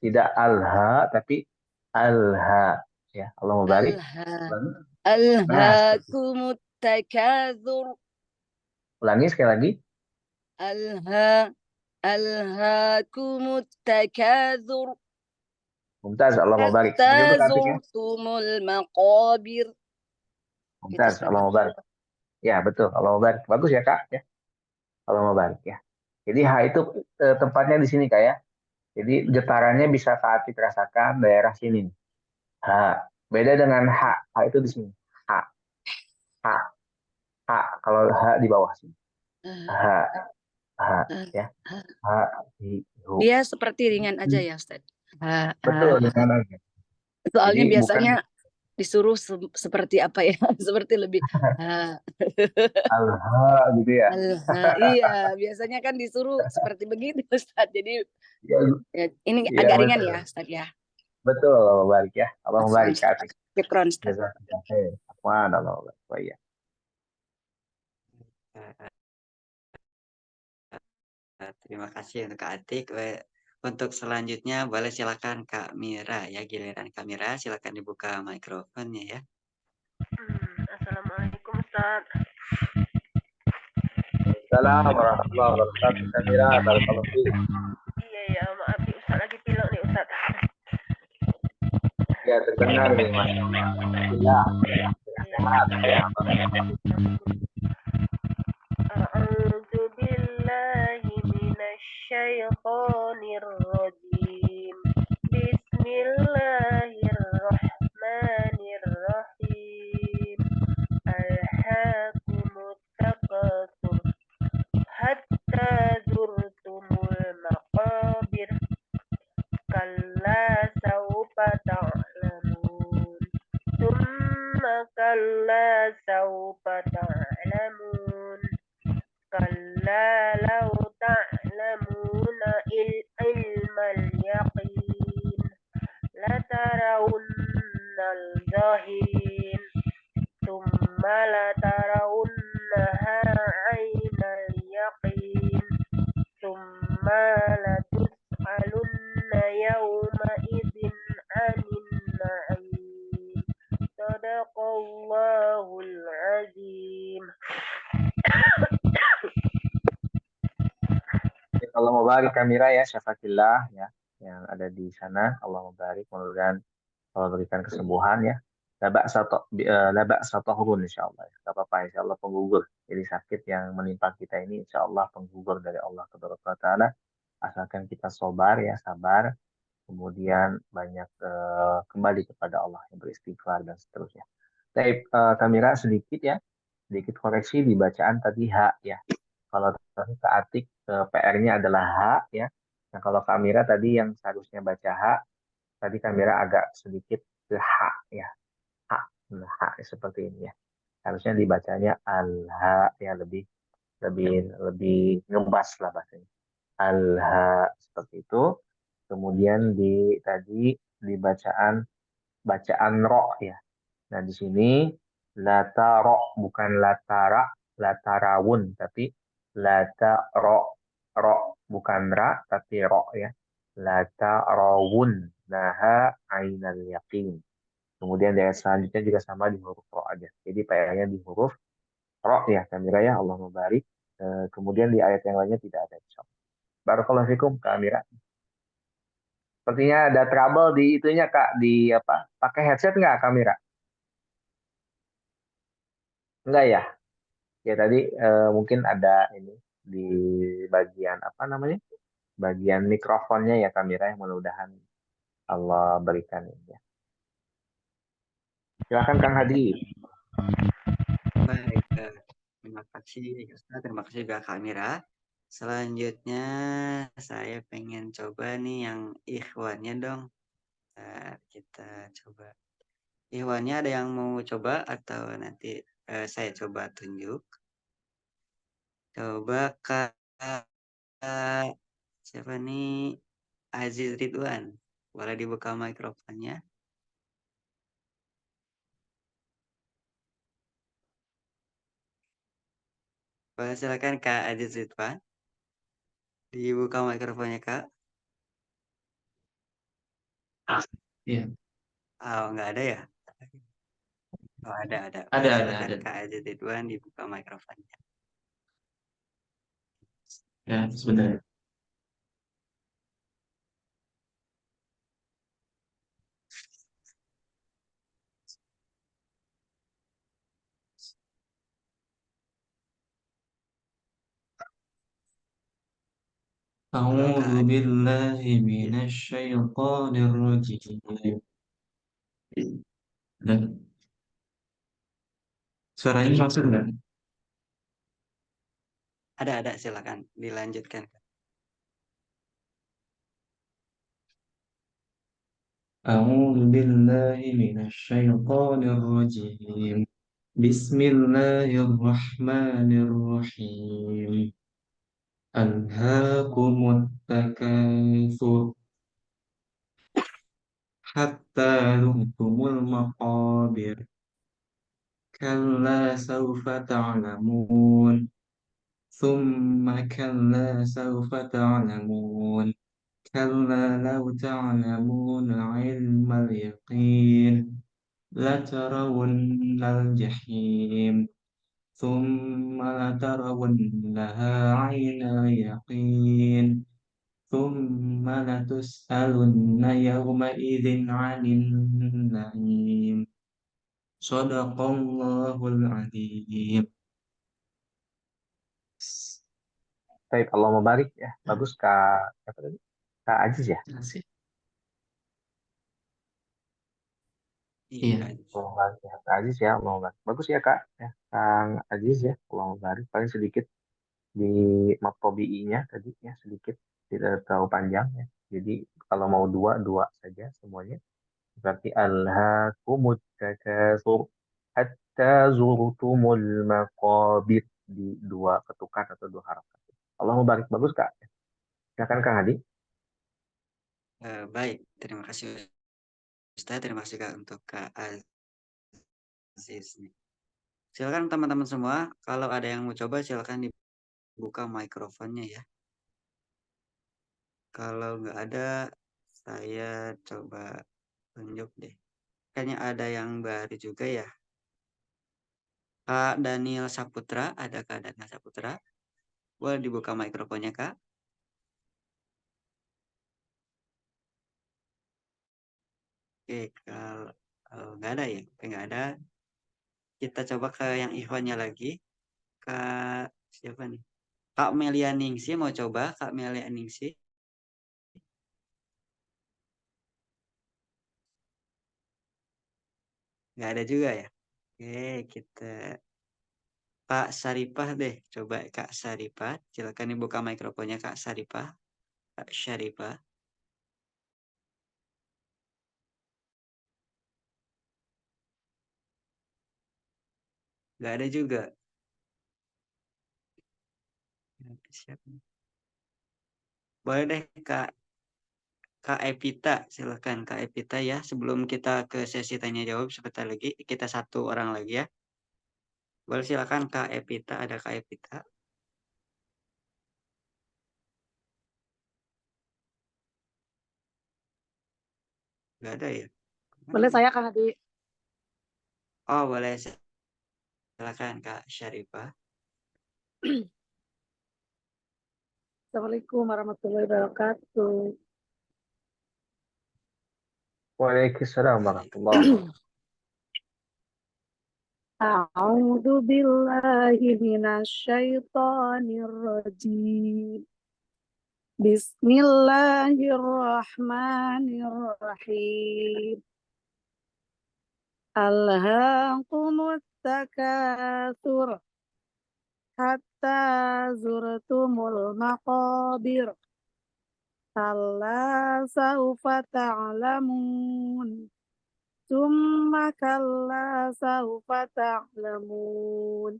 Tidak alha, tapi alha. Ya, Allah Mubarak. Alha. Ulangi. Nah, Alhaakumut takatsur. ulangi sekali lagi. Alhaakumut takatsur. Mumtaz, Allah Mubarak. Hatta Begitu Kak Atik ya. zurtumul maqabir. Mumtaz, Gitu, Allah Mubarak. Ya, betul. Allah Mubarak. Bagus ya, Kak. Ya. Allah Mubarak ya. Jadi H itu tempatnya di sini Kak ya. Jadi getarannya bisa Kak Atik rasakan daerah sini nih. H. Ha. Beda dengan ha. Ha itu di sini. Ha. Ha. Ha. Kalau ha di bawah sini. Eh, Ha. Ha. eh, Ya. eh. Ha. Hi. Hu. Dia seperti ringan aja ya, Ustaz. Betul dengan aja. Soalnya Jadi bukan biasanya disuruh seperti apa ya? Seperti lebih ha, al-ha gitu ya. iya, biasanya kan disuruh seperti begitu, Ustaz. Jadi Ya, ya, ini ya agak ringan betul. ya, Ustaz ya. Betul, Allah barik ya. Allah Afwan, barik ke Ustaz. atas. Syukron, Ustaz. Jazakallah khair. Afwan, Allah barik. Wa iya. Eh, Terima kasih untuk Kak Atik. Untuk selanjutnya boleh silakan Kak Mira ya, giliran Kak Mira, silakan dibuka mikrofonnya ya. Assalamualaikum Ustaz. Assalamualaikum warahmatullahi wabarakatuh. Kamira, barakallahu fiik. Iya, maaf nih Ustaz lagi pilek nih Ustaz. Ya, terdengar nih, Masya Allah. Alhamdulillah. Sehat ya. A'udzu billahi minasyaitonir rajim. Bismillahirrahmanirrahim. Alhaakumut takatsur hatta zurtumul maqabir. Kalla saufa ta'lamun. Thumma kalla saufa ta'lamun. Kalla law ta'lamuna ilmal yaqin. Latarawunnal jahim. Thumma latarawunnaha 'ainal yaqin. Thumma latus'alunna yawma idzin 'anil na'im. Sadaqallahul azim. Allah mubarik Kamira ya, syafakillah ya. Yang ada di sana, Allah mubarik. Mudah-mudahan Allah berikan kesembuhan ya. Labak satohurun insya Allah. Gak apa-apa, insya Allah penggugur. Jadi sakit yang menimpa kita ini insya Allah penggugur dari Allah Taala. Asalkan kita sabar, kemudian banyak kembali kepada Allah yang beristighfar dan seterusnya. Tapi Kamira sedikit koreksi di bacaan tadi ha ya. Kalau tadi Kak Atik PR-nya adalah ha ya. Nah kalau Kamira tadi yang seharusnya baca ha, tadi Kamira agak sedikit ke ha ya. Ha, nah, ha seperti ini ya. Harusnya dibacanya al-ha ya, lebih lebih lebih ngebas lah bahasanya. Al-ha seperti itu. Kemudian tadi di bacaan ro ya. Nah, di sini lataro bukan latarawun tapi lataro bukan ra tapi ro ya. Latarawun naha ainal yakin. Kemudian di ayat selanjutnya juga sama di huruf ro aja. Jadi PR-nya di huruf ro ya, Kamira ya, Allah mubarik. Kemudian di ayat yang lainnya tidak ada insyaallah. Barakallahu fikum Kamira. Sepertinya ada trouble di itunya Kak, di apa? Pakai headset nggak Kamira? Enggak ya? Ya tadi mungkin ada ini di bagian apa namanya? Bagian mikrofonnya ya Kamira yang mudah-mudahan Allah berikan ini ya. Silakan Kang Hadi. Baik, terima kasih Ustaz, terima kasih juga Kak Mira. Selanjutnya saya pengen coba nih yang ikhwannya dong. Kita coba. Ikhwannya ada yang mau coba atau nanti saya coba tunjuk. Coba Kak siapa nih? Aziz Ridwan. Boleh dibuka mikrofonnya. Boleh silakan Kak Aziz Ridwan. Dibuka mikrofonnya Kak. Iya, Oh, nggak ada ya? Oh, ada. ada, Boleh ada, silakan ada. Kak Aziz Ridwan dibuka mikrofonnya. Ya, sebentar. Halo Kak أعوذ Aziz. بالله من الشيطان الرجيم Dan suaranya masuk nggak? Ada, silakan dilanjutkan. أعوذ بالله من الشيطان الرجيم بسم الله الرحمن الرحيم ألهاكم التكاثر حتى زرتم المقابر كلا سوف تعلمون ثم كلا سوف تعلمون كلا لو تعلمون علم اليقين لترون الجحيم ثم لترونها عين اليقين ثم لتسألن يومئذ عن النعيم صدق الله العظيم. Baik, Allah mubarik ya. Bagus Kak, apa tadi? Kak Aziz ya? Asik. Iya. Iya. Allah mubarik ya. Kak Aziz ya, Allah mubarik. Bagus ya Kak, ya. Kang Aziz ya, Allah mubarik. Paling sedikit di mattobi'inya tadi ya, sedikit. Tidak terlalu panjang ya. Jadi kalau mau dua, dua saja semuanya. Berarti alhaakumut takatsur hatta zurtumul maqabir, di dua ketukan atau dua harakat. Allah mubarik. Bagus Kak. Silakan Kang Hadi. Baik, terima kasih Ustaz, terima kasih Kak untuk Kak Aziz nih. Silakan teman-teman semua, kalau ada yang mau coba silakan dibuka mikrofonnya ya. Kalau nggak ada, saya coba tunjuk deh. Kayaknya ada yang baru juga ya. Kak Daniel Saputra, ada Kak Daniel Saputra? Boleh dibuka mikrofonnya Kak? Oke, kalau nggak ada ya, oke, nggak ada. Kita coba ke yang Ikhwannya lagi. Kak siapa nih? Kak Melia Ningsi mau coba? Kak Melia Ningsi? Nggak ada juga ya? Oke, kita Kak Saripah deh. Coba Kak Saripah. Silakan dibuka mikrofonnya Kak Saripah. Kak Syaripah. Nggak ada juga. Siapa nih? Boleh deh Kak Epita. Silakan Kak Epita ya. Sebelum kita ke sesi tanya jawab sebentar lagi. Kita satu orang lagi ya. Boleh silakan Kak Epita. Ada Kak Epita. Nggak ada ya? Boleh saya Kak Hadi? Oh boleh. Silakan Kak Syarifah. Assalamualaikum warahmatullahi wabarakatuh. Waalaikumsalam warahmatullahi wabarakatuh. A'udzu billahi minasyaitonir rajim. Bismillahirrahmanirrahim. Alhaakumut takatsur hatta zurtumul maqabir. Kalla saufa ta'lamun. Tsumma kalla saufa ta'lamun.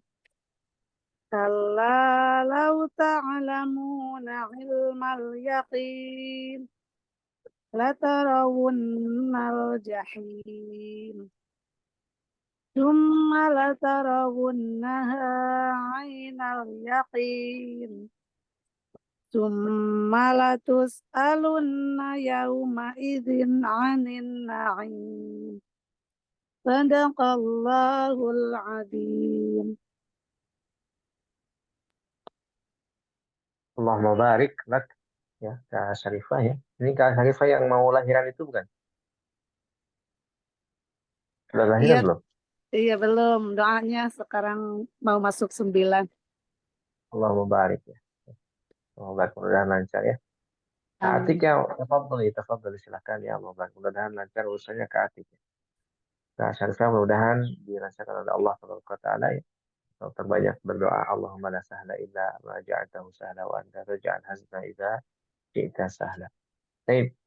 Kalla law ta'lamuna ilmal yaqin. Latarawunnal jahim. Tsumma latarawunnaha 'ainal yaqin. Tsumma latus'alunna yawma idzin 'anin na'im. Sadaqallahul 'adzim. Allahumma barik lak ya Kak Syarifah ya. Ini Kak Syarifah yang mau lahiran itu bukan? Sudah Iya, lahiran belum? iya belum. Doanya sekarang mau masuk 9. Allahumma barik ya. Allahumma barik, mudah-mudahan lancar ya. Kak Atik Amin. ya, tafadhali, tafadhali silakan ya, Allah barik. Mudah-mudahan lancar urusannya Kak Atik ya. Nah, Syarifah mudah-mudahan dirasakan oleh Allah Taala ya. Terbanyak berdoa, Allahumma la sahla illa ma ja'altahu sahla wa anta taj'al hazna idza syi'ta sahla. Baik,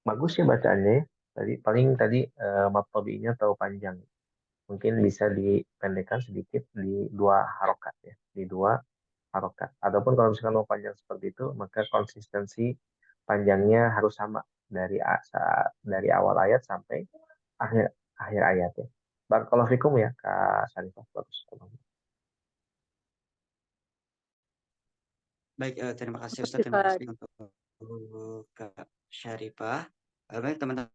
bagus ya bacaannya. Tadi paling tadi mad tabi'inya terlalu panjang. Mungkin bisa dipendekkan sedikit di 2 harokat ya, di 2 harokat. Ataupun kalau misalkan mau panjang seperti itu, maka konsistensi panjangnya harus sama dari awal ayat sampai akhir akhir ayat ya. Barakallahu fikum ya Kak Syarifah. Bagus. Baik, terima kasih Ustaz, terima Ustaz. kasih untuk Kak Syarifah. Baik teman-teman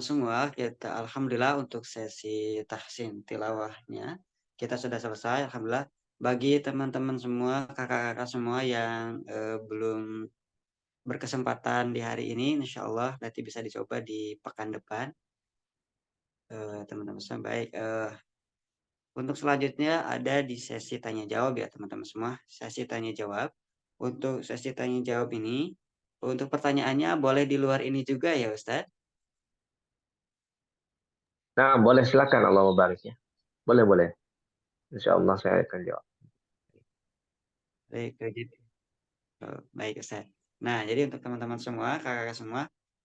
semua, kita alhamdulillah untuk sesi tahsin tilawahnya kita sudah selesai, alhamdulillah. Bagi teman-teman semua, kakak-kakak semua yang belum berkesempatan di hari ini, insya Allah nanti bisa dicoba di pekan depan. Teman-teman semua, baik. Untuk selanjutnya ada di sesi tanya jawab ya teman-teman semua, sesi tanya jawab. Untuk sesi tanya jawab ini, untuk pertanyaannya boleh di luar ini juga ya Ustadz? Nah, boleh silakan Allah mubarak ya. Boleh, boleh. Insya Allah saya akan jawab. Baik, gitu. Baik Ustaz. Nah, jadi untuk teman-teman semua, kakak-kakak semua,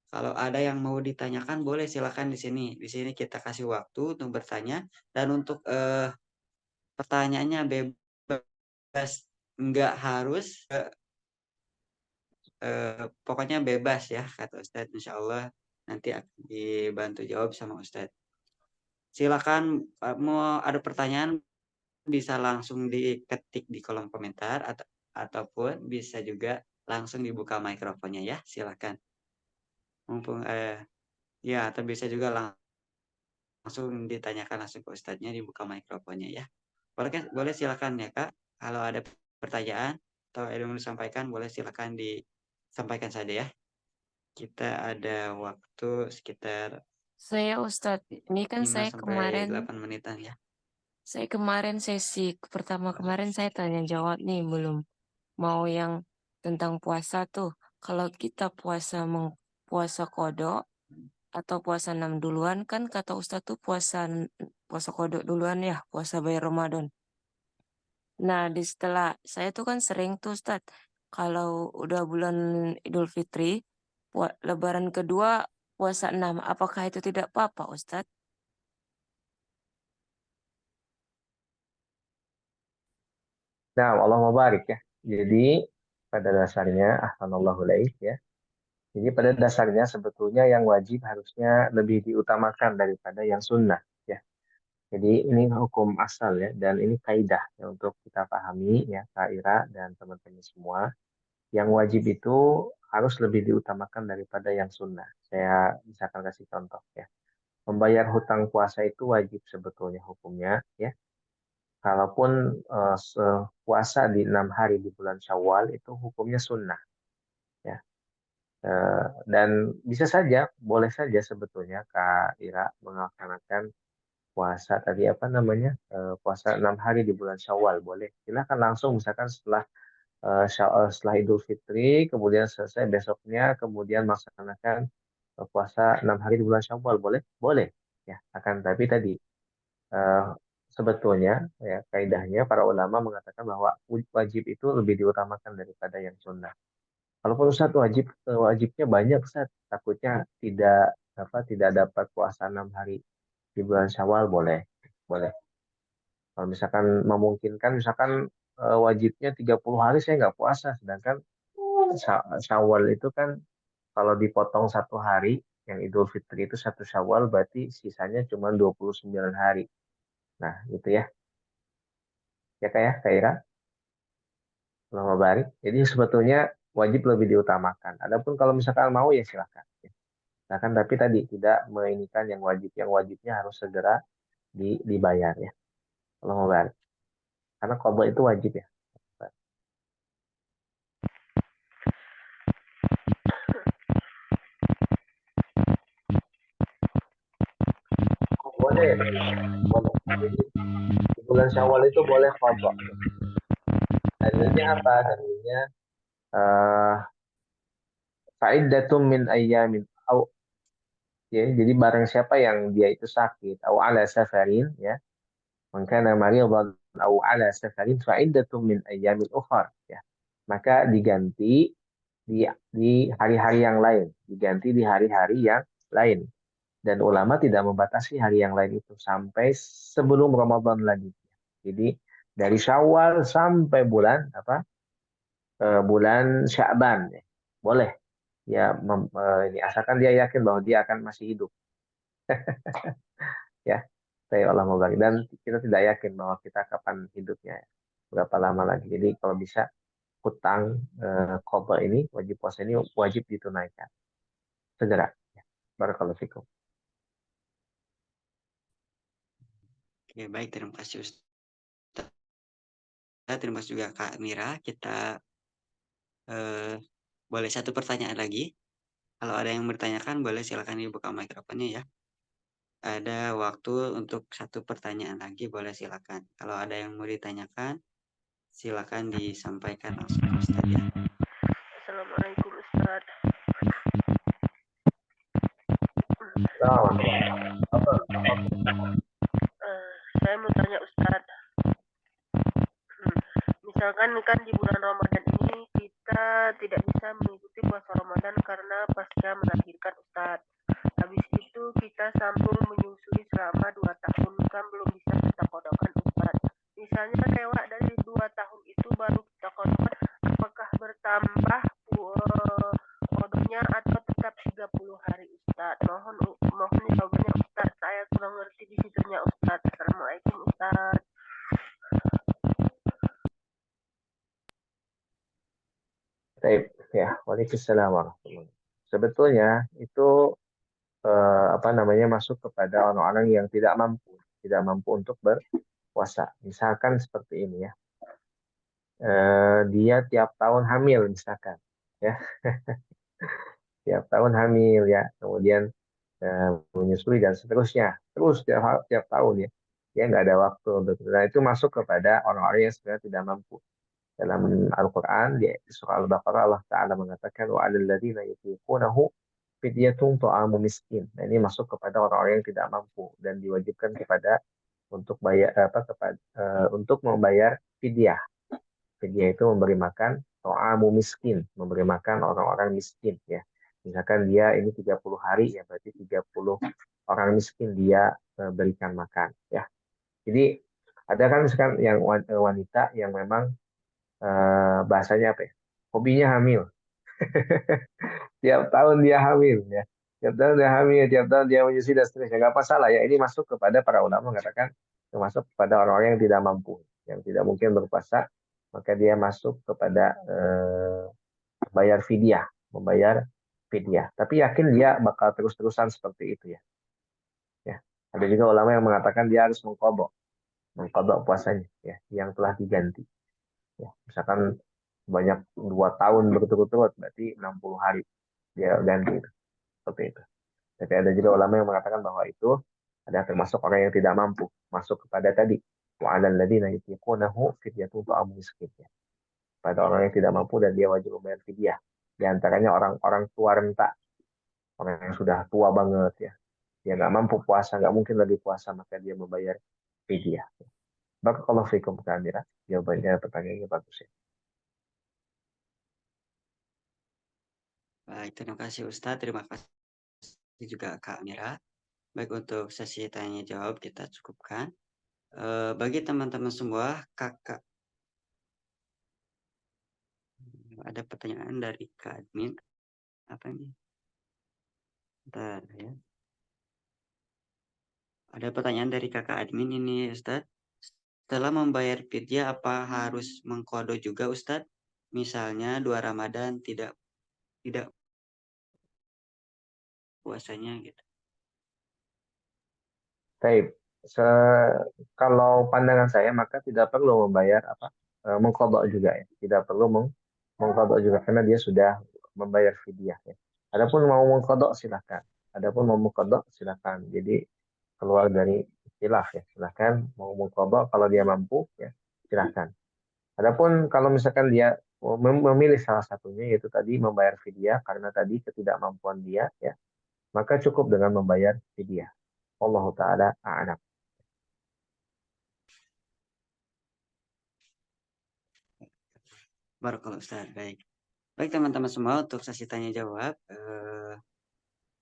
kalau ada yang mau ditanyakan boleh silakan di sini. Di sini kita kasih waktu untuk bertanya dan untuk pertanyaannya bebas, nggak harus, pokoknya bebas ya kata Ustadz. Insya Allah nanti akan dibantu jawab sama Ustadz. Silakan mau ada pertanyaan bisa langsung diketik di kolom komentar ataupun bisa juga langsung dibuka mikrofonnya ya, silakan. Mumpung ya atau bisa juga langsung ditanyakan langsung ke Ustadznya, dibuka mikrofonnya ya. Boleh silakan ya Kak. Kalau ada pertanyaan atau yang mau disampaikan boleh silakan disampaikan saja ya. Kita ada waktu sekitar Saya Ustadz, ini kan 5 sampai 8 menitan ya. saya kemarin sesi pertama kemarin saya tanya jawab nih belum mau yang tentang puasa tuh. Kalau kita puasa kodok atau puasa 6 duluan kan kata Ustadz tuh puasa kodok duluan ya, puasa bayar Ramadan. Nah, setelah saya tuh kan sering tuh Ustadz, kalau udah bulan Idul Fitri, Lebaran kedua puasa 6, apakah itu tidak apa-apa Ustadz? Nah, Allah mubarak ya. Jadi pada dasarnya ahsanallahu ilaik ya. Jadi pada dasarnya sebetulnya yang wajib harusnya lebih diutamakan daripada yang sunnah ya. Jadi ini hukum asal ya dan ini kaidah ya untuk kita pahami ya Kak Ira dan teman-teman semua. Yang wajib itu harus lebih diutamakan daripada yang sunnah. Saya misalkan kasih contoh ya. Membayar hutang puasa itu wajib sebetulnya hukumnya ya. Kalaupun puasa di 6 hari di bulan Syawal itu hukumnya sunnah ya. Dan bisa saja, boleh saja sebetulnya Kak Ira melaksanakan puasa tadi apa namanya puasa 6 hari di bulan Syawal boleh. Silakan langsung misalkan setelah Idul Fitri kemudian selesai besoknya kemudian melaksanakan puasa 6 hari di bulan Syawal boleh boleh ya. Akan tapi tadi eh, sebetulnya ya kaidahnya para ulama mengatakan bahwa wajib itu lebih diutamakan daripada yang sunnah. Kalaupun Ustaz wajibnya banyak Ustaz, takutnya tidak dapat puasa 6 hari di bulan Syawal boleh. Boleh. Kalau misalkan memungkinkan misalkan wajibnya 30 hari saya nggak puasa sedangkan Syawal itu kan kalau dipotong 1 hari yang Idul Fitri itu 1 Syawal berarti sisanya cuma 29 hari. Nah, gitu ya. Ya kayak Kaira, lama barik. Jadi sebetulnya wajib lebih diutamakan. Adapun kalau misalkan mau ya silakan. Silakan tapi tadi tidak menginginkan yang wajib. Yang wajibnya harus segera dibayar ya. Lama barik. Karena qadha itu wajib ya. Boleh. Boleh. Jadi, di bulan Syawal itu boleh qadha. Dalilnya apa? Dalilnya fa'iddatum min ayyamin Ya, jadi barang siapa yang dia itu sakit, atau ala safarin, ya, maka maridan atau ala safarin fa'iddatum min ayyamin ukhar, ya. Maka diganti di hari-hari yang lain, diganti di hari-hari yang lain. Dan ulama tidak membatasi hari yang lain itu sampai sebelum Ramadan lagi. Jadi dari Syawal sampai bulan apa? Bulan Sya'ban, ya. Boleh ya ini asalkan dia yakin bahwa dia akan masih hidup, ya. Saya Allah mau bagi, dan kita tidak yakin bahwa kita kapan hidupnya, ya. Berapa lama lagi. Jadi kalau bisa hutang qadha ini, wajib puasa ini wajib ditunaikan segera. Ya. Barakallahu fikum. Oke, baik, terima kasih Ustaz. Terima kasih juga Kak Mira. Kita boleh satu pertanyaan lagi. Kalau ada yang bertanyakan, boleh silakan dibuka mikrofonnya ya. Ada waktu untuk satu pertanyaan lagi, boleh silakan. Kalau ada yang mau ditanyakan, silakan disampaikan langsung ke Ustaz ya. Assalamualaikum Ustaz. Saya mau tanya Ustaz. Misalkan kan di bulan Ramadan ini kita tidak bisa mengikuti puasa Ramadan karena pasca melahirkan Ustaz. Habis itu kita sambung menyusui selama 2 tahun, kan belum bisa kita kodokan Ustaz. Misalnya lewat dari 2 tahun itu baru kita kodokan, apakah bertambah kodonya atau tetap 30 hari Ustaz? Mohon jawabannya Ustaz. Saya kurang ngerti di situnya Ustaz. Assalamualaikum Ustaz. Baik, ya, waalaikumsalam warahmatullahi wabarakatuh. Sebetulnya itu apa namanya masuk kepada orang-orang yang tidak mampu untuk berpuasa. Misalkan seperti ini, ya. Dia tiap tahun hamil misalkan, ya. Tiap tahun hamil, ya. Kemudian menyusui dan seterusnya. Terus tiap tahun, ya. Dia nggak ada waktu untuk itu. Nah, itu masuk kepada orang-orang yang sebenarnya tidak mampu. Dalam Al-Quran di surah Al-Baqarah Allah Ta'ala mengatakan wa 'alal ladzina yutiqunahu fidyatun ta'amu miskin. Nah, ini masuk kepada orang-orang yang tidak mampu dan diwajibkan kepada untuk bayar untuk membayar fidyah. Fidyah itu memberi makan ta'amu miskin, memberi makan orang-orang miskin, ya. Misalkan dia ini 30 hari, ya berarti 30 orang miskin dia berikan makan, ya. Jadi ada kan misalkan yang wanita yang memang bahasanya apa ya? Hobinya hamil. Tiap tahun dia hamil, ya. Tiap tahun dia hamil, tiap tahun dia menyusui dan seterusnya. Nggak masalah, ya. Ini masuk kepada para ulama mengatakan termasuk kepada orang-orang yang tidak mampu, yang tidak mungkin berpuasa, maka dia masuk kepada bayar fidyah, membayar fidyah. Tapi yakin dia bakal terus-terusan seperti itu, ya. Ya. Ada juga ulama yang mengatakan dia harus mengqadha puasanya, ya, yang telah diganti. Ya, misalkan banyak 2 tahun berturut-turut, berarti 60 hari dia ganti itu, seperti itu. Tapi ada juga ulama yang mengatakan bahwa itu ada termasuk orang yang tidak mampu, masuk kepada tadi wa 'alal ladzina yutiqunahu fidyatun ta'amu miskin, ya. Pada orang yang tidak mampu dan dia wajib membayar fidyah. Di antaranya orang-orang tua renta, orang yang sudah tua banget, ya. Dia nggak mampu puasa, nggak mungkin lagi puasa, maka dia membayar fidyah. Barakallahu fikum Kamira. Jawabannya pertanyaannya bagus, ya. Baik, terima kasih Ustaz. Terima kasih juga Kak Mira. Baik, untuk sesi tanya jawab kita cukupkan. Bagi teman-teman semua, kakak ada pertanyaan dari Kak Admin. Apa ini? Bentar ya. Ada pertanyaan dari kakak admin ini Ustaz. Setelah membayar fidyah apa harus mengqadha juga Ustaz? Misalnya 2 Ramadan tidak puasanya gitu. Baik, kalau pandangan saya maka tidak perlu membayar mengqadha juga, ya. Tidak perlu mengqadha juga karena dia sudah membayar fidyah, ya. Adapun mau mengqadha silakan. Adapun mau mengqadha silakan. Jadi keluar dari khilaf, ya. Silakan mau mengqadha kalau dia mampu, ya. Silakan. Adapun kalau misalkan dia memilih salah satunya yaitu tadi membayar fidyah karena tadi ketidakmampuan dia, ya. maka cukup dengan membayar fidyah. Allahu taala a'lam. Barakallahu Ustaz. Baik. Baik teman-teman semua, untuk sesi tanya jawab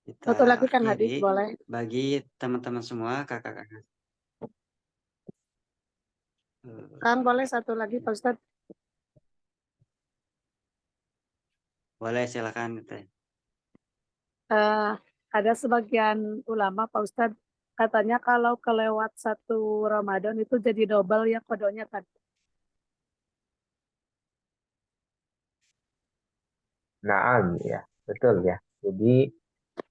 kita Satu lagi Kang Hadi, akhiri. boleh? Bagi teman-teman semua, kakak-kakak. Kan boleh satu lagi Pak Ustadz. Boleh silakan. Ada sebagian ulama Pak Ustadz katanya kalau kelewat satu Ramadan itu jadi double ya kodonya kan. Naam, ya, betul ya. Jadi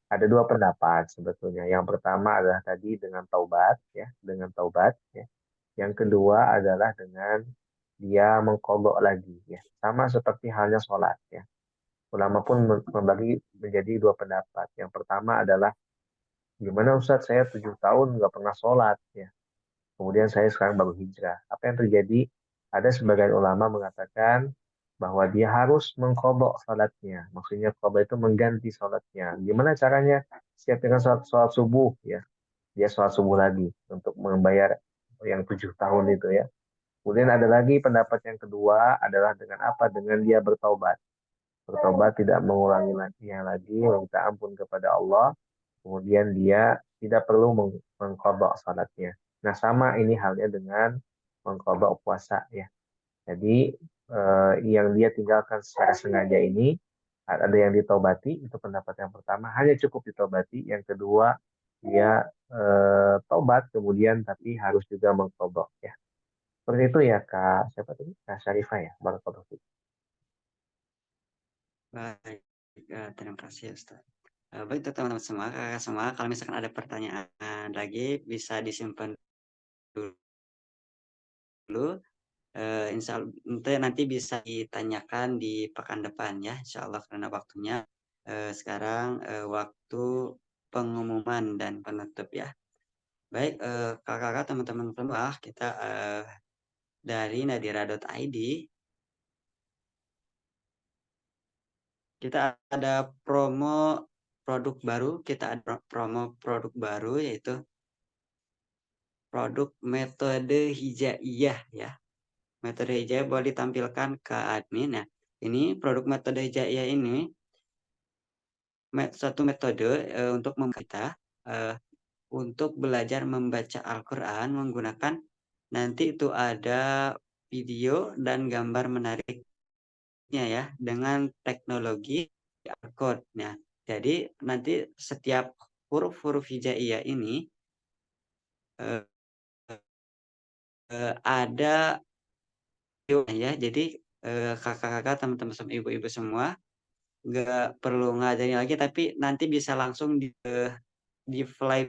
ada dua pendapat sebetulnya. Yang pertama adalah tadi dengan taubat, ya, dengan taubat, ya. Yang kedua adalah dengan dia mengqadha lagi, ya. Sama seperti halnya sholat, ya. Ulama pun membagi menjadi dua pendapat. Yang pertama adalah gimana Ustadz, saya 7 tahun nggak pernah sholat, ya. Kemudian saya sekarang baru hijrah. Apa yang terjadi? Ada sebagian ulama mengatakan bahwa dia harus mengqadha salatnya. Maksudnya qadha itu mengganti salatnya. Gimana caranya? Siap dengan salat subuh, ya. Dia salat subuh lagi untuk membayar yang 7 tahun itu, ya. Kemudian ada lagi pendapat yang kedua adalah dengan apa? Dengan dia bertaubat. Bertobat, tidak mengulangi lagi, meminta ampun kepada Allah. Kemudian dia tidak perlu mengqadha salatnya. Nah, sama ini halnya dengan mengqadha puasa, ya. Jadi yang dia tinggalkan secara sengaja ini ada yang ditobati, itu pendapat yang pertama, hanya cukup ditobati. Yang kedua, dia tobat kemudian tapi harus juga mengqadha, ya. Seperti itu ya Kak, siapa tadi? Kak Syarifah ya, barakallahu fiik. Baik, terima kasih Ustaz. Baik untuk teman-teman semua, kakak semua, kalau misalkan ada pertanyaan lagi bisa disimpan dulu. Insya Allah nanti bisa ditanyakan di pekan depan ya, insya Allah, karena waktunya sekarang waktu pengumuman dan penutup ya. Baik, kakak-kakak, teman-teman semua, kita dari nadira.id kita ada promo produk baru, yaitu produk metode hijaiyah ya. Metode hijaiyah boleh ditampilkan ke admin. Nah, ini produk metode hijaiyah ini satu metode untuk kita untuk belajar membaca Al-Quran menggunakan, nanti itu ada video dan gambar menariknya ya, dengan teknologi QR code. Nah, jadi nanti setiap huruf-huruf hijaiyah ini ada ya. Jadi kakak-kakak, teman-teman, ibu-ibu semua nggak perlu ngajarin lagi, tapi nanti bisa langsung di fly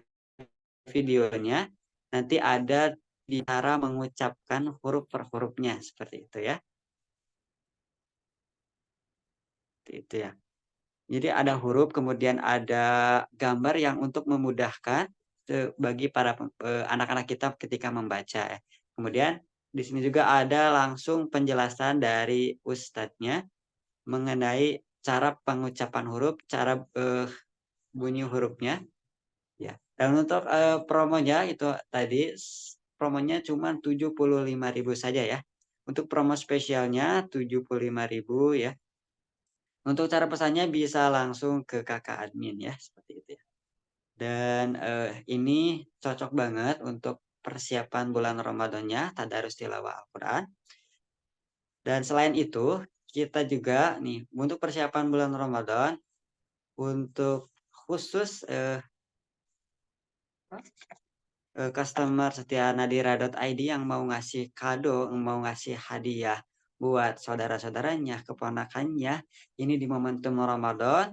videonya. Nanti ada di cara mengucapkan huruf per hurufnya seperti itu ya. Itu ya. Jadi ada huruf, kemudian ada gambar yang untuk memudahkan bagi para anak-anak kita ketika membaca ya. Kemudian di sini juga ada langsung penjelasan dari ustadznya mengenai cara pengucapan huruf, cara bunyi hurufnya ya. Dan untuk promonya itu tadi promonya cuma 75.000 saja ya. Untuk promo spesialnya 75.000 ya. Untuk cara pesannya bisa langsung ke kakak admin ya, seperti itu ya. Dan ini cocok banget untuk persiapan bulan Ramadannya, tadarus tilawah Al-Quran. Dan selain itu, kita juga nih untuk persiapan bulan Ramadan, untuk khusus customer setia nadira.id yang mau ngasih kado, mau ngasih hadiah buat saudara-saudaranya, keponakannya, ini di momentum Ramadan,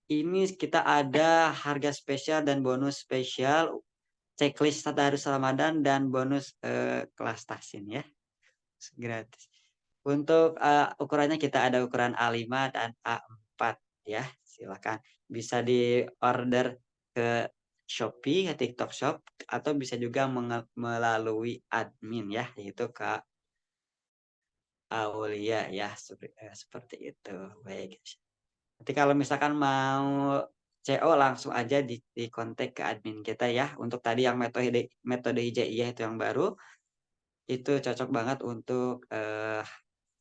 ini kita ada harga spesial dan bonus spesial, checklist tadarus Ramadan dan bonus kelas tahsin ya, gratis. Untuk ukurannya kita ada ukuran A5 dan A4 ya. Silakan bisa di order ke Shopee, ke TikTok Shop, atau bisa juga melalui admin ya, yaitu Kak Aulia ya, seperti itu. Baik. Nanti kalau misalkan mau CO langsung aja di kontak ke admin kita ya. Untuk tadi yang metode hijaiyah itu yang baru, itu cocok banget untuk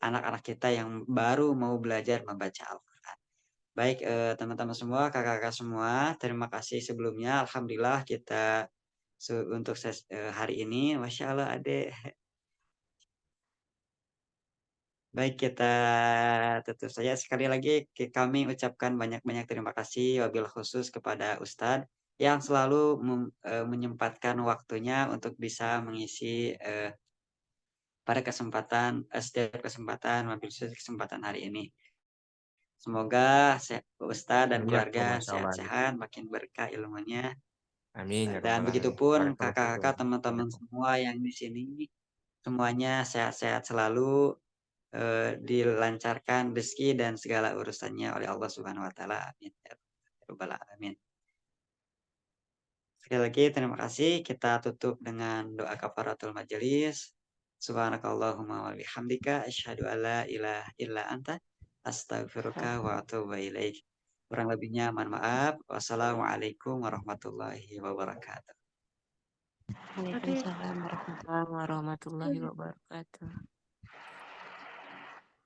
anak-anak kita yang baru mau belajar membaca Al-Quran. Baik teman-teman semua, kakak-kakak semua, terima kasih sebelumnya. Alhamdulillah kita untuk hari ini, Masya Allah adek. Baik, kita tutup saja. Sekali lagi kami ucapkan banyak-banyak terima kasih wabil khusus kepada Ustadz yang selalu menyempatkan waktunya untuk bisa mengisi pada setiap kesempatan wabil khusus kesempatan hari ini. Semoga Ustadz dan Ya, keluarga Masya Allah. sehat-sehat, makin berkah ilmunya. Amin. Ya Dan Rabbal Alamin. begitupun Barakallahu kakak-kakak, fikum. teman-teman semua yang di sini, semuanya sehat-sehat selalu, dilancarkan rezeki dan segala urusannya oleh Allah Subhanahu wa taala. Amin. Ya Rabbal Alamin. Sekali lagi terima kasih. Kita tutup dengan doa kafaratul majelis. Subhanakallahumma wa bihamdika asyhadu alla ilaha illa anta astaghfiruka wa atubu ilaik. Kurang lebihnya mohon maaf. Wassalamualaikum warahmatullahi wabarakatuh. Waalaikumsalam warahmatullahi wabarakatuh.